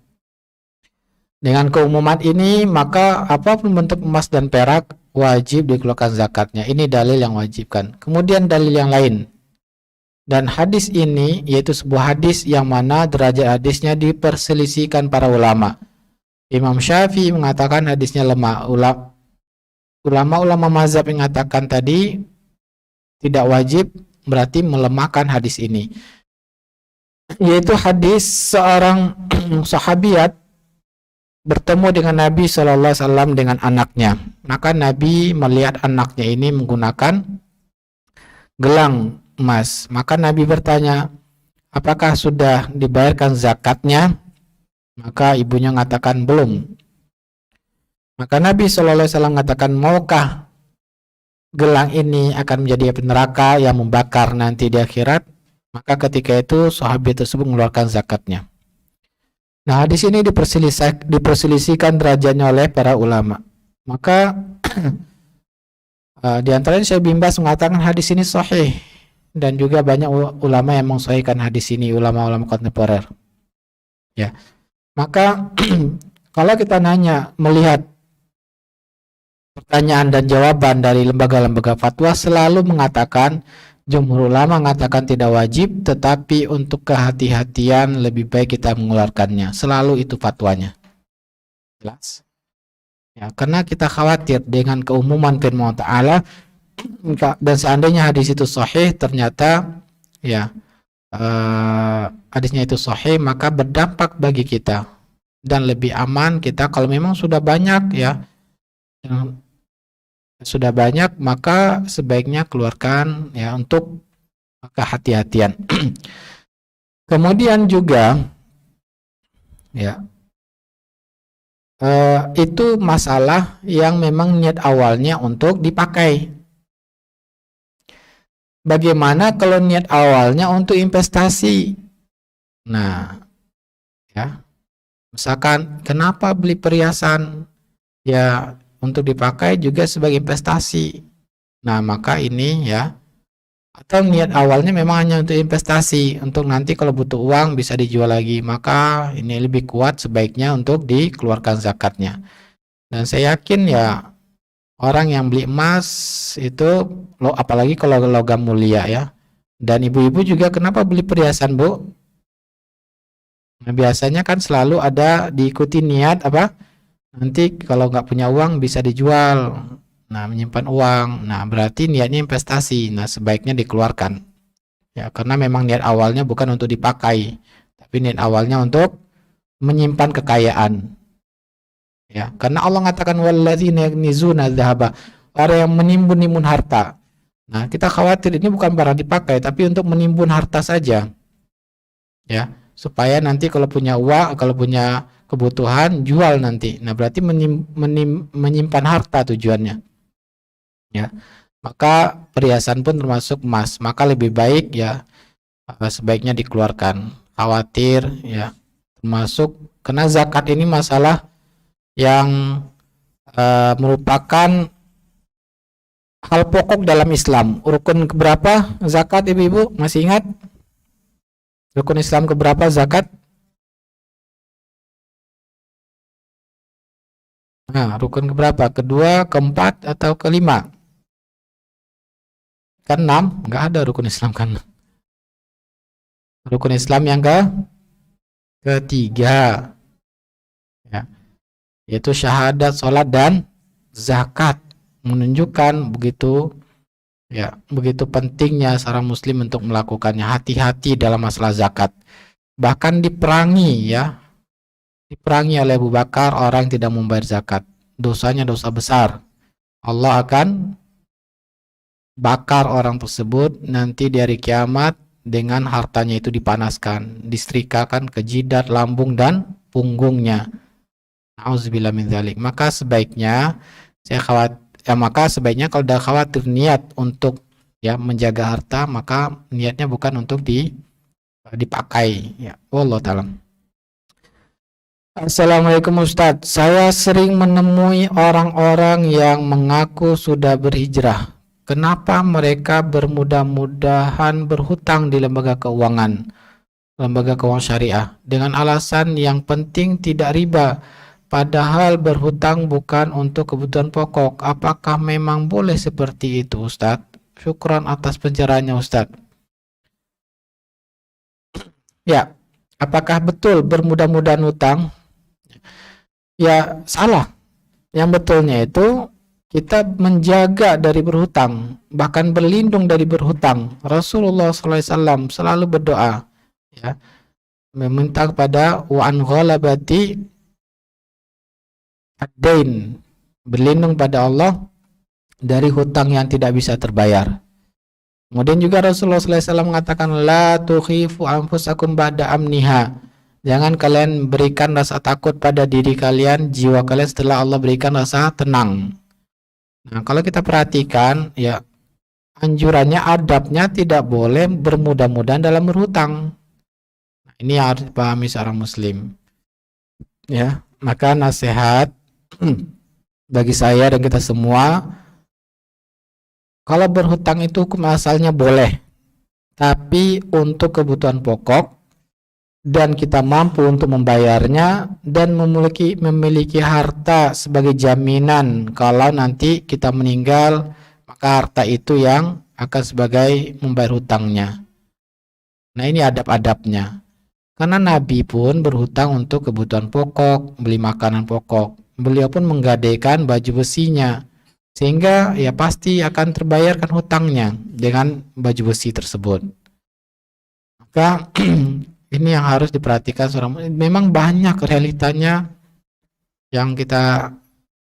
A: Dengan keumuman ini maka apapun bentuk emas dan perak wajib dikeluarkan zakatnya. Ini dalil yang wajibkan. Kemudian dalil yang lain. Dan hadis ini yaitu sebuah hadis yang mana derajat hadisnya diperselisihkan para ulama. Imam Syafi'i mengatakan hadisnya lemah. Ulama-ulama mazhab mengatakan tadi tidak wajib, berarti melemahkan hadis ini. Yaitu hadis seorang sahabiat bertemu dengan Nabi Shallallahu Alaihi Wasallam dengan anaknya. Maka Nabi melihat anaknya ini menggunakan gelang emas. Maka Nabi bertanya, apakah sudah dibayarkan zakatnya? Maka ibunya mengatakan belum. Maka Nabi Shallallahu Alaihi Wasallam mengatakan, maukah gelang ini akan menjadi api neraka yang membakar nanti di akhirat? Maka ketika itu sahabat tersebut mengeluarkan zakatnya. Nah, di sini diperselisihkan derajatnya oleh para ulama. Maka di antaranya Syekh bin Baz mengatakan hadis ini sahih, dan juga banyak ulama yang mensahihkan hadis ini, ulama-ulama kontemporer. Ya. Maka kalau kita melihat pertanyaan dan jawaban dari lembaga-lembaga fatwa, selalu mengatakan, jumhur ulama mengatakan tidak wajib, tetapi untuk kehati-hatian lebih baik kita mengeluarkannya. Selalu itu fatwanya. Jelas? Ya, karena kita khawatir dengan keumuman firman Ta'ala, dan seandainya hadis itu sahih, ternyata ya hadisnya itu sahih, maka berdampak bagi kita, dan lebih aman kita kalau memang sudah banyak ya, sudah banyak, maka sebaiknya keluarkan ya untuk kehati-hatian. Kemudian juga ya itu masalah yang memang niat awalnya untuk dipakai. Bagaimana kalau niat awalnya untuk investasi? Nah, ya, misalkan kenapa beli perhiasan? Ya, untuk dipakai juga sebagai investasi. Nah, maka ini ya, atau niat awalnya memang hanya untuk investasi, untuk nanti kalau butuh uang bisa dijual lagi, maka ini lebih kuat sebaiknya untuk dikeluarkan zakatnya. Dan saya yakin ya, orang yang beli emas itu, apalagi kalau logam mulia ya, dan ibu-ibu juga kenapa beli perhiasan, Bu? Nah, biasanya kan selalu ada diikuti niat apa? Nanti kalau nggak punya uang bisa dijual. Nah, menyimpan uang. Nah, berarti niatnya investasi. Nah, sebaiknya dikeluarkan. Ya, karena memang niat awalnya bukan untuk dipakai, tapi niat awalnya untuk menyimpan kekayaan. Ya, karena Allah mengatakan walladzina yaknizuna dzahaba, orang yang menimbun-nimbun harta. Nah, kita khawatir ini bukan barang dipakai, tapi untuk menimbun harta saja. Ya, supaya nanti kalau punya uang, kalau punya kebutuhan jual nanti. Nah, berarti menyimpan harta tujuannya. Ya, maka perhiasan pun termasuk emas. Maka lebih baik ya sebaiknya dikeluarkan. Khawatir ya, termasuk karena zakat ini masalah yang merupakan hal pokok dalam Islam. Rukun keberapa zakat, ibu-ibu masih ingat? Rukun Islam keberapa zakat? Nah, rukun keberapa? Kedua, keempat, atau kelima? Kan 6, nggak ada rukun Islam kan. Rukun Islam yang ketiga, ya, yaitu syahadat, sholat, dan zakat. Menunjukkan begitu ya, begitu pentingnya seorang muslim untuk melakukannya. Hati-hati dalam masalah zakat. Bahkan diperangi oleh Abu Bakar orang yang tidak membayar zakat. Dosanya dosa besar. Allah akan bakar orang tersebut nanti di hari kiamat dengan hartanya itu dipanaskan, disetrikakan ke jidat, lambung, dan punggungnya. Auzubillah min dzalik. Maka sebaiknya kalau dah khawatir niat untuk ya menjaga harta, maka niatnya bukan untuk dipakai ya. Wallahu ta'ala. Assalamualaikum Ustadz, saya sering menemui orang-orang yang mengaku sudah berhijrah. Kenapa mereka bermudah-mudahan berhutang di lembaga keuangan syariah dengan alasan yang penting tidak riba, padahal berhutang bukan untuk kebutuhan pokok? Apakah memang boleh seperti itu, Ustadz? Syukran atas pencerahannya, Ustadz. Ya, apakah betul bermudah-mudahan utang? Ya, salah. Yang betulnya itu kita menjaga dari berhutang, bahkan berlindung dari berhutang. Rasulullah SAW selalu berdoa, ya, meminta kepada wa an ghalabati ad-dain, berlindung pada Allah dari hutang yang tidak bisa terbayar. Kemudian juga Rasulullah SAW mengatakan la tukhifu anfusakum ba'da amniha. Jangan kalian berikan rasa takut pada diri kalian, jiwa kalian setelah Allah berikan rasa tenang. Nah, kalau kita perhatikan, ya anjurannya, adabnya tidak boleh bermudah-mudahan dalam berhutang. Nah, ini harus dipahami seorang muslim. Ya, maka nasihat bagi saya dan kita semua, kalau berhutang itu hukum asalnya boleh, tapi untuk kebutuhan pokok dan kita mampu untuk membayarnya dan memiliki harta sebagai jaminan kalau nanti kita meninggal, maka harta itu yang akan sebagai membayar hutangnya. Nah, ini adab-adabnya. Karena Nabi pun berhutang untuk kebutuhan pokok, beli makanan pokok. Beliau pun menggadaikan baju besinya, sehingga ya pasti akan terbayarkan hutangnya dengan baju besi tersebut. Maka ini yang harus diperhatikan seorang. Memang banyak realitanya yang kita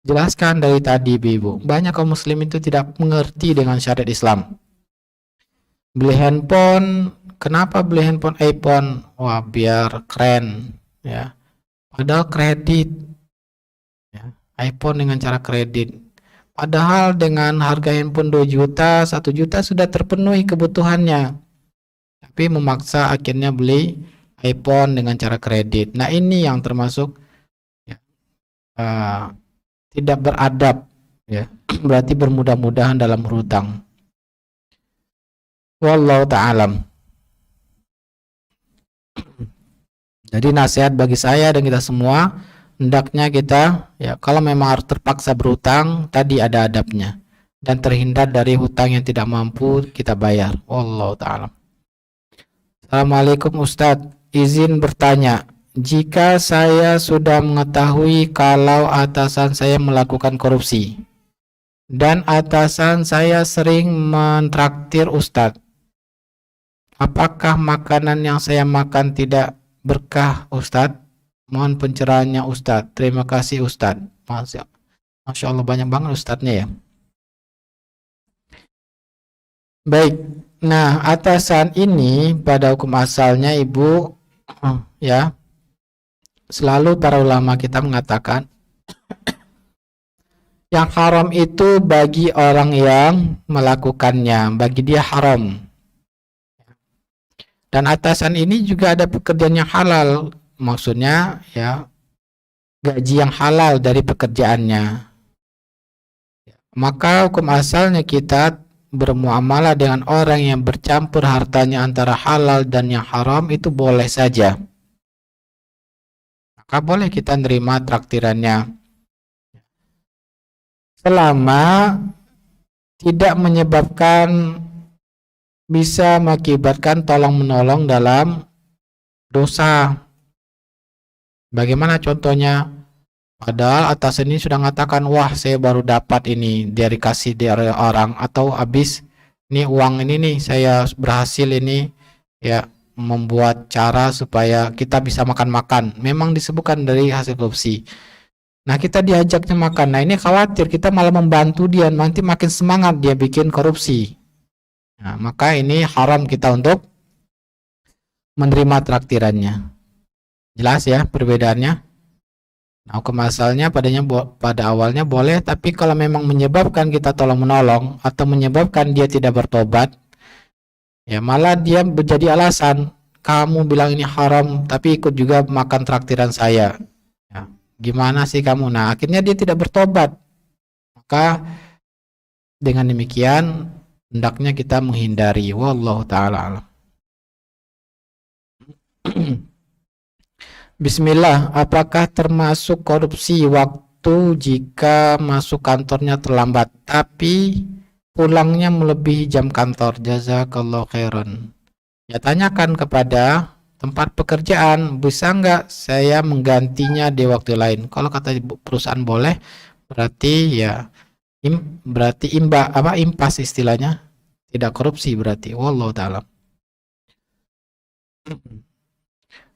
A: jelaskan dari tadi, Ibu. Banyak kaum muslim itu tidak mengerti dengan syariat Islam. Beli handphone, kenapa beli handphone iPhone? Wah, biar keren, ya. Padahal kredit, ya. iPhone dengan cara kredit. Padahal dengan harga handphone 2 juta, 1 juta sudah terpenuhi kebutuhannya. Tapi memaksa akhirnya beli iPhone dengan cara kredit. Nah, ini yang termasuk ya, tidak beradab, ya. Berarti bermudah-mudahan dalam berhutang. Wallahu ta'alam. Jadi nasihat bagi saya dan kita semua, hendaknya kita ya kalau memang harus terpaksa berhutang, tadi ada adabnya dan terhindar dari hutang yang tidak mampu kita bayar. Wallahu ta'alam. Assalamualaikum Ustadz, izin bertanya, jika saya sudah mengetahui kalau atasan saya melakukan korupsi dan atasan saya sering mentraktir Ustadz, apakah makanan yang saya makan tidak berkah Ustadz? Mohon pencerahannya Ustadz. Terima kasih Ustadz. Masya Allah, banyak banget Ustadznya ya. Baik, nah atasan ini pada hukum asalnya Ibu, ya, selalu para ulama kita mengatakan yang haram itu bagi orang yang melakukannya, bagi dia haram. Dan atasan ini juga ada pekerjaan yang halal, maksudnya ya gaji yang halal dari pekerjaannya. Maka hukum asalnya kita bermuamalah dengan orang yang bercampur hartanya antara halal dan yang haram itu boleh saja. Maka boleh kita nerima traktirannya selama tidak menyebabkan bisa mengakibatkan tolong menolong dalam dosa. Bagaimana contohnya? Padahal atas ini sudah mengatakan, wah saya baru dapat ini dari kasih dari orang, atau habis ini uang ini nih saya berhasil ini ya membuat cara supaya kita bisa makan-makan. Memang disebutkan dari hasil korupsi. Nah kita diajaknya makan. Nah ini khawatir kita malah membantu dia, nanti makin semangat dia bikin korupsi. Nah, maka ini haram kita untuk menerima traktirannya. Jelas ya perbedaannya. Nah, hukum asalnya pada awalnya boleh, tapi kalau memang menyebabkan kita tolong menolong atau menyebabkan dia tidak bertobat, ya malah dia menjadi alasan, kamu bilang ini haram tapi ikut juga makan traktiran saya. Ya, gimana sih kamu? Nah, akhirnya dia tidak bertobat. Maka dengan demikian hendaknya kita menghindari. Wallahu ta'ala alam. Bismillah, apakah termasuk korupsi waktu jika masuk kantornya terlambat tapi pulangnya melebihi jam kantor? Jazakallahu khairan. Ya tanyakan kepada tempat pekerjaan, bisa nggak saya menggantinya di waktu lain? Kalau kata perusahaan boleh, berarti ya berarti impas istilahnya, tidak korupsi berarti. Wallahu taala.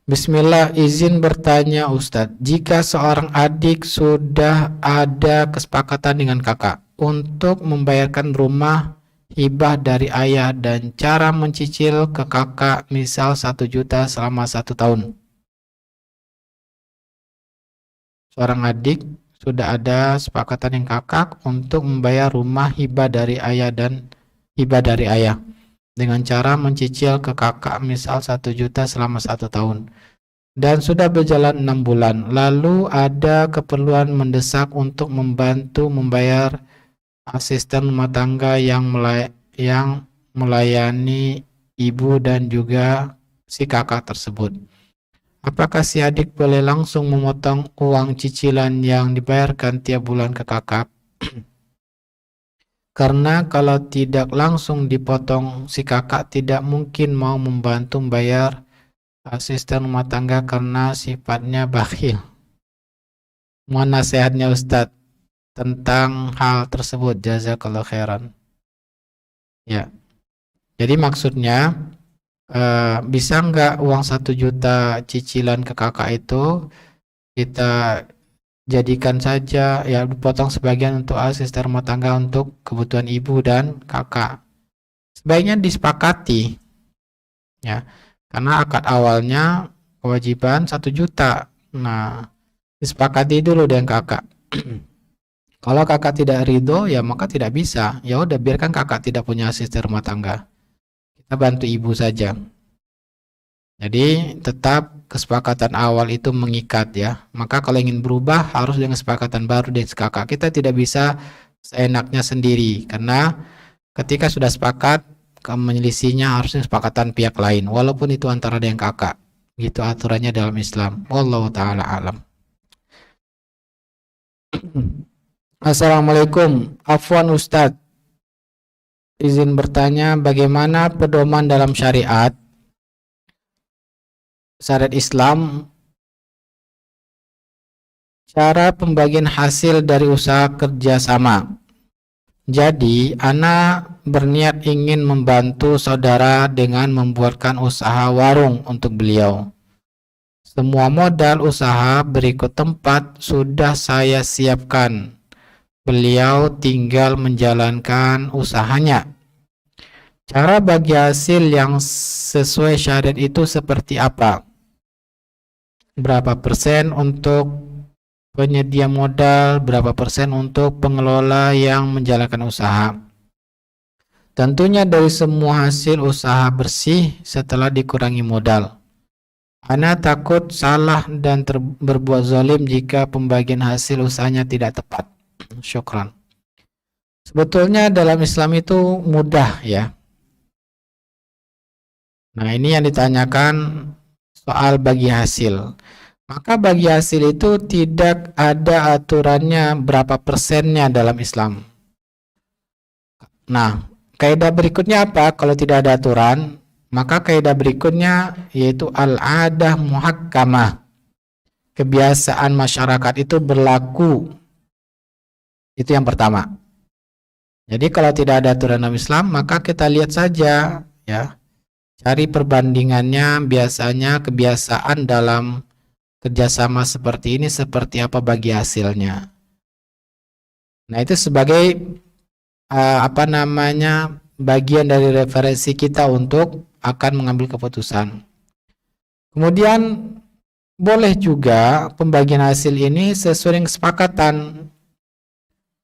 A: Bismillah, izin bertanya Ustadz, jika seorang adik sudah ada kesepakatan dengan kakak untuk membayarkan rumah hibah dari ayah dan cara mencicil ke kakak misal 1 juta selama 1 tahun. Seorang adik sudah ada kesepakatan dengan kakak untuk membayar rumah hibah dari ayah dan hibah dari ayah dengan cara mencicil ke kakak misal 1 juta selama 1 tahun dan sudah berjalan 6 bulan, lalu ada keperluan mendesak untuk membantu membayar asisten rumah tangga yang melayani ibu dan juga si kakak tersebut. Apakah si adik boleh langsung memotong uang cicilan yang dibayarkan tiap bulan ke kakak? Karena kalau tidak langsung dipotong, si kakak tidak mungkin mau membantu membayar asisten rumah tangga karena sifatnya bakhil. Mohon nasihatnya Ustadz tentang hal tersebut. Jazakallah khairan. Ya, jadi maksudnya bisa nggak uang 1 juta cicilan ke kakak itu kita jadikan saja ya, dipotong sebagian untuk asisten rumah tangga untuk kebutuhan ibu dan kakak. Sebaiknya disepakati ya, karena akad awalnya kewajiban 1 juta. Nah, disepakati dulu dengan kakak. Kalau kakak tidak ridho ya maka tidak bisa. Ya udah, biarkan kakak tidak punya asisten rumah tangga. Kita bantu ibu saja. Jadi tetap kesepakatan awal itu mengikat ya. Maka kalau ingin berubah harus dengan kesepakatan baru dengan kakak. Kita tidak bisa seenaknya sendiri, karena ketika sudah sepakat, menyelisihnya harusnya kesepakatan pihak lain, walaupun itu antara dengan kakak. Gitu aturannya dalam Islam. Wallahu taala alam. Assalamualaikum. Afwan Ustadz, izin bertanya, bagaimana pedoman dalam syariat Islam cara pembagian hasil dari usaha kerjasama? Jadi, ana berniat ingin membantu saudara dengan membuatkan usaha warung untuk beliau. Semua modal usaha berikut tempat sudah saya siapkan. Beliau tinggal menjalankan usahanya. Cara bagi hasil yang sesuai syariat itu seperti apa? Berapa persen untuk penyedia modal, berapa persen untuk pengelola yang menjalankan usaha. Tentunya dari semua hasil usaha bersih setelah dikurangi modal. Ana takut salah dan berbuat zalim jika pembagian hasil usahanya tidak tepat. Syukran. Sebetulnya dalam Islam itu mudah ya. Nah, ini yang ditanyakan soal bagi hasil. Maka bagi hasil itu tidak ada aturannya berapa persennya dalam Islam. Nah, kaidah berikutnya apa? Kalau tidak ada aturan, maka kaidah berikutnya yaitu al-adah muhakkamah. Kebiasaan masyarakat itu berlaku. Itu yang pertama. Jadi kalau tidak ada aturan dalam Islam, maka kita lihat saja ya. Cari perbandingannya, biasanya kebiasaan dalam kerjasama seperti ini seperti apa bagi hasilnya. Nah, itu sebagai bagian dari referensi kita untuk akan mengambil keputusan. Kemudian boleh juga pembagian hasil ini sesuai dengan kesepakatan.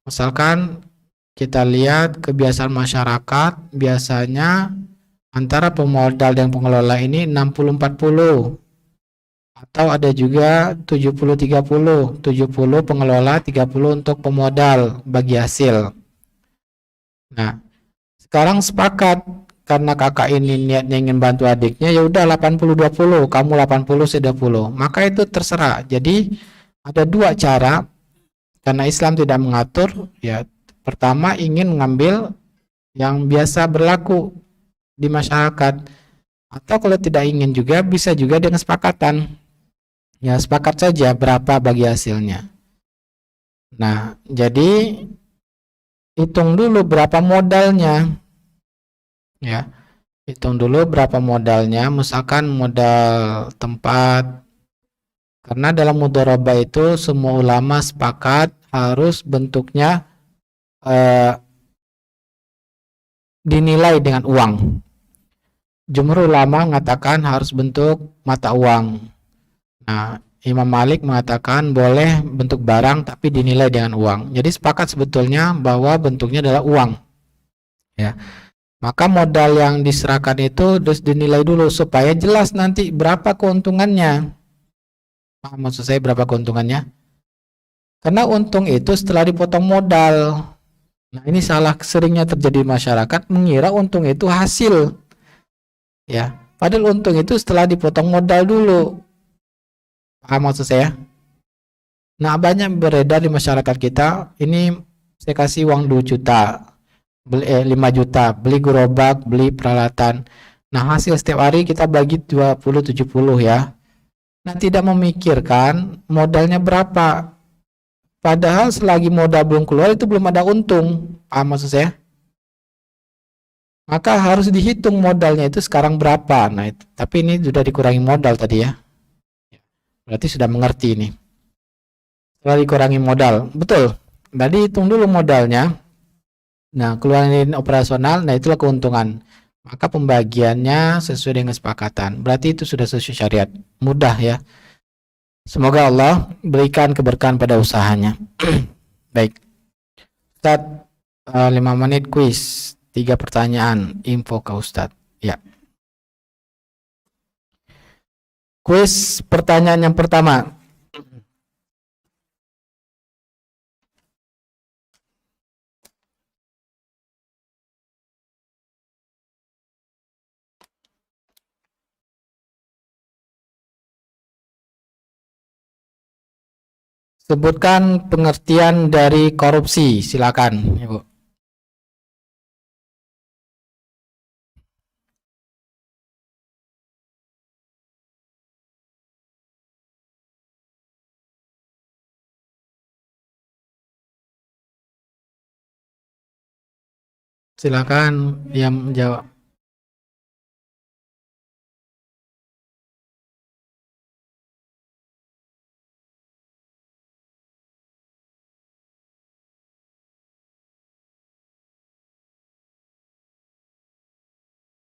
A: Misalkan kita lihat kebiasaan masyarakat, biasanya antara pemodal dan pengelola ini 60-40. Atau ada juga 70-30. 70 pengelola, 30 untuk pemodal bagi hasil. Nah, sekarang sepakat karena kakak ini niatnya ingin bantu adiknya, ya udah 80-20, kamu 80-20. Maka itu terserah. Jadi ada dua cara karena Islam tidak mengatur ya. Pertama, ingin mengambil yang biasa berlaku di masyarakat. Atau kalau tidak ingin juga bisa juga dengan kesepakatan. Ya, sepakat saja berapa bagi hasilnya. Nah, jadi hitung dulu berapa modalnya. Ya, hitung dulu berapa modalnya. Misalkan modal tempat. Karena dalam mudharabah itu semua ulama sepakat harus bentuknya dinilai dengan uang. Jumhur ulama mengatakan harus bentuk mata uang. Nah, Imam Malik mengatakan boleh bentuk barang tapi dinilai dengan uang. Jadi sepakat sebetulnya bahwa bentuknya adalah uang. Ya. Maka modal yang diserahkan itu harus dinilai dulu supaya jelas nanti berapa keuntungannya. Maksud saya berapa keuntungannya? Karena untung itu setelah dipotong modal. Nah, ini salah seringnya terjadi di masyarakat mengira untung itu hasil. Ya, padahal untung itu setelah dipotong modal dulu. Paham maksud saya? Nah, banyak beredar di masyarakat kita, ini saya kasih uang 2 juta, beli 5 juta, beli gerobak, beli peralatan. Nah, hasil setiap hari kita bagi 20-70 ya. Nah, tidak memikirkan modalnya berapa. Padahal selagi modal belum keluar itu belum ada untung. Paham maksud saya? Maka harus dihitung modalnya itu sekarang berapa. Nah, tapi ini sudah dikurangi modal tadi ya. Berarti sudah mengerti ini. Setelah dikurangi modal, betul. Tadi hitung dulu modalnya. Nah, keluarin operasional, nah itulah keuntungan. Maka pembagiannya sesuai dengan kesepakatan. Berarti itu sudah sesuai syariat. Mudah ya. Semoga Allah berikan keberkahan pada usahanya. Baik. Ustadz, 5 menit kuis. 3 pertanyaan. Info ke Ustadz. Ya. Kuis pertanyaan yang pertama. Sebutkan pengertian dari korupsi. Silakan, Ibu. Silakan yang menjawab.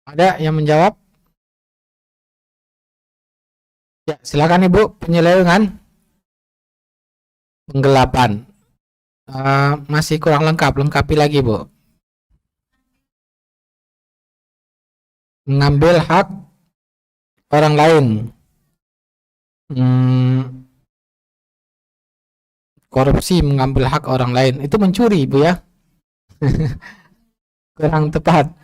A: Ada yang menjawab? Ya, silakan Ibu. Penyelewengan, penggelapan. Masih kurang lengkap. Lengkapi lagi, Bu. Mengambil hak orang lain. Hmm, korupsi mengambil hak orang lain. Itu mencuri, Bu ya. Kurang tepat.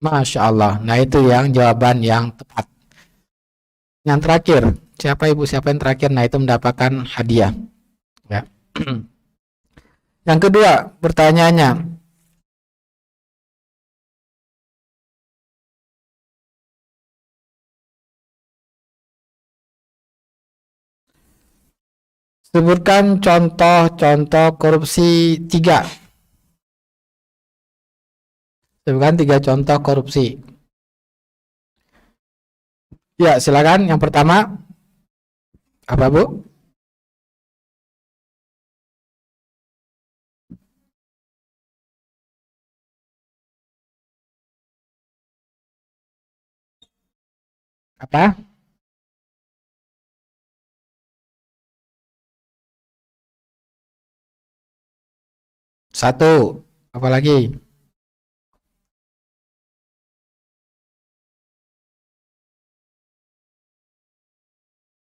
A: Masya Allah. Nah, itu yang jawaban yang tepat. Yang terakhir, siapa Ibu? Siapa yang terakhir? Nah, itu mendapatkan hadiah. Ya. Yang kedua, pertanyaannya. Sebutkan contoh-contoh korupsi 3. Sebutkan 3 contoh korupsi. Ya, silakan. Yang pertama, apa Bu? Apa? Satu. Apa lagi?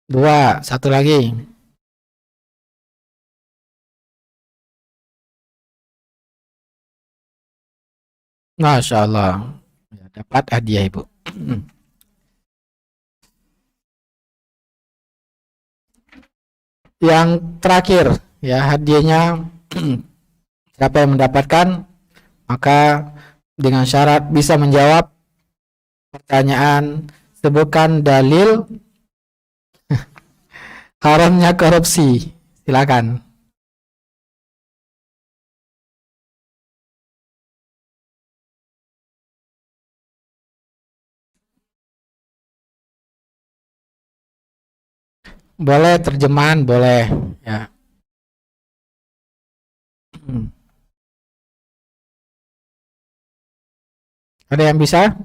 A: Dua. Satu lagi. Masya Allah. Ya, dapat hadiah Ibu. Yang terakhir, ya hadiahnya siapa yang mendapatkan, maka dengan syarat bisa menjawab pertanyaan, sebutkan dalil haramnya korupsi. Silakan. Boleh terjemahan, boleh. Ya. Hmm. Ada yang bisa?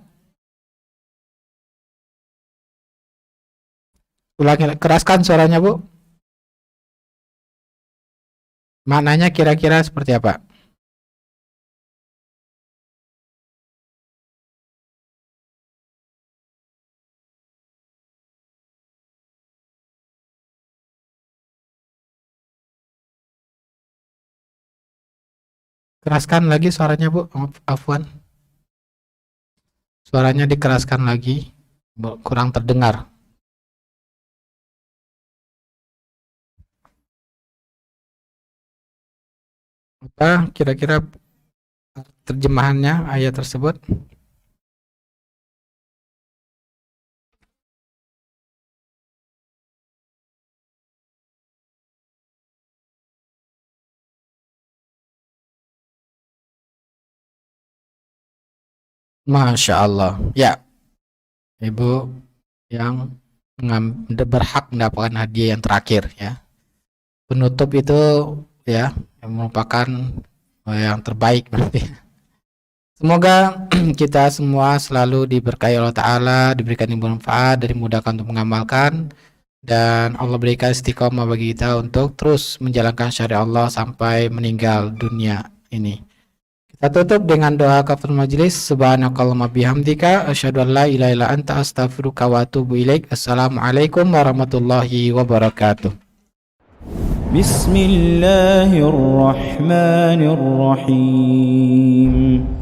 A: Ulangi, keraskan suaranya, Bu. Maknanya kira-kira seperti apa? Keraskan lagi suaranya, Bu. Afwan. Suaranya dikeraskan lagi. Kurang terdengar. Apa kira-kira terjemahannya ayat tersebut? Masya Allah. Ya, Ibu yang berhak mendapatkan hadiah yang terakhir ya. Penutup itu ya yang merupakan yang terbaik berarti. Semoga kita semua selalu diberkahi Allah Ta'ala, diberikan ilmu manfaat, dan dimudahkan untuk mengamalkan, dan Allah berikan istiqomah bagi kita untuk terus menjalankan syariat Allah sampai meninggal dunia ini. Kita tutup dengan doa kafaratul majelis. Subhanakallahumma bihamdika asyhadu an la ilaha illa anta astaghfiruka wa atubu ilaik. Assalamualaikum warahmatullahi wabarakatuh.
B: Bismillahirrahmanirrahim.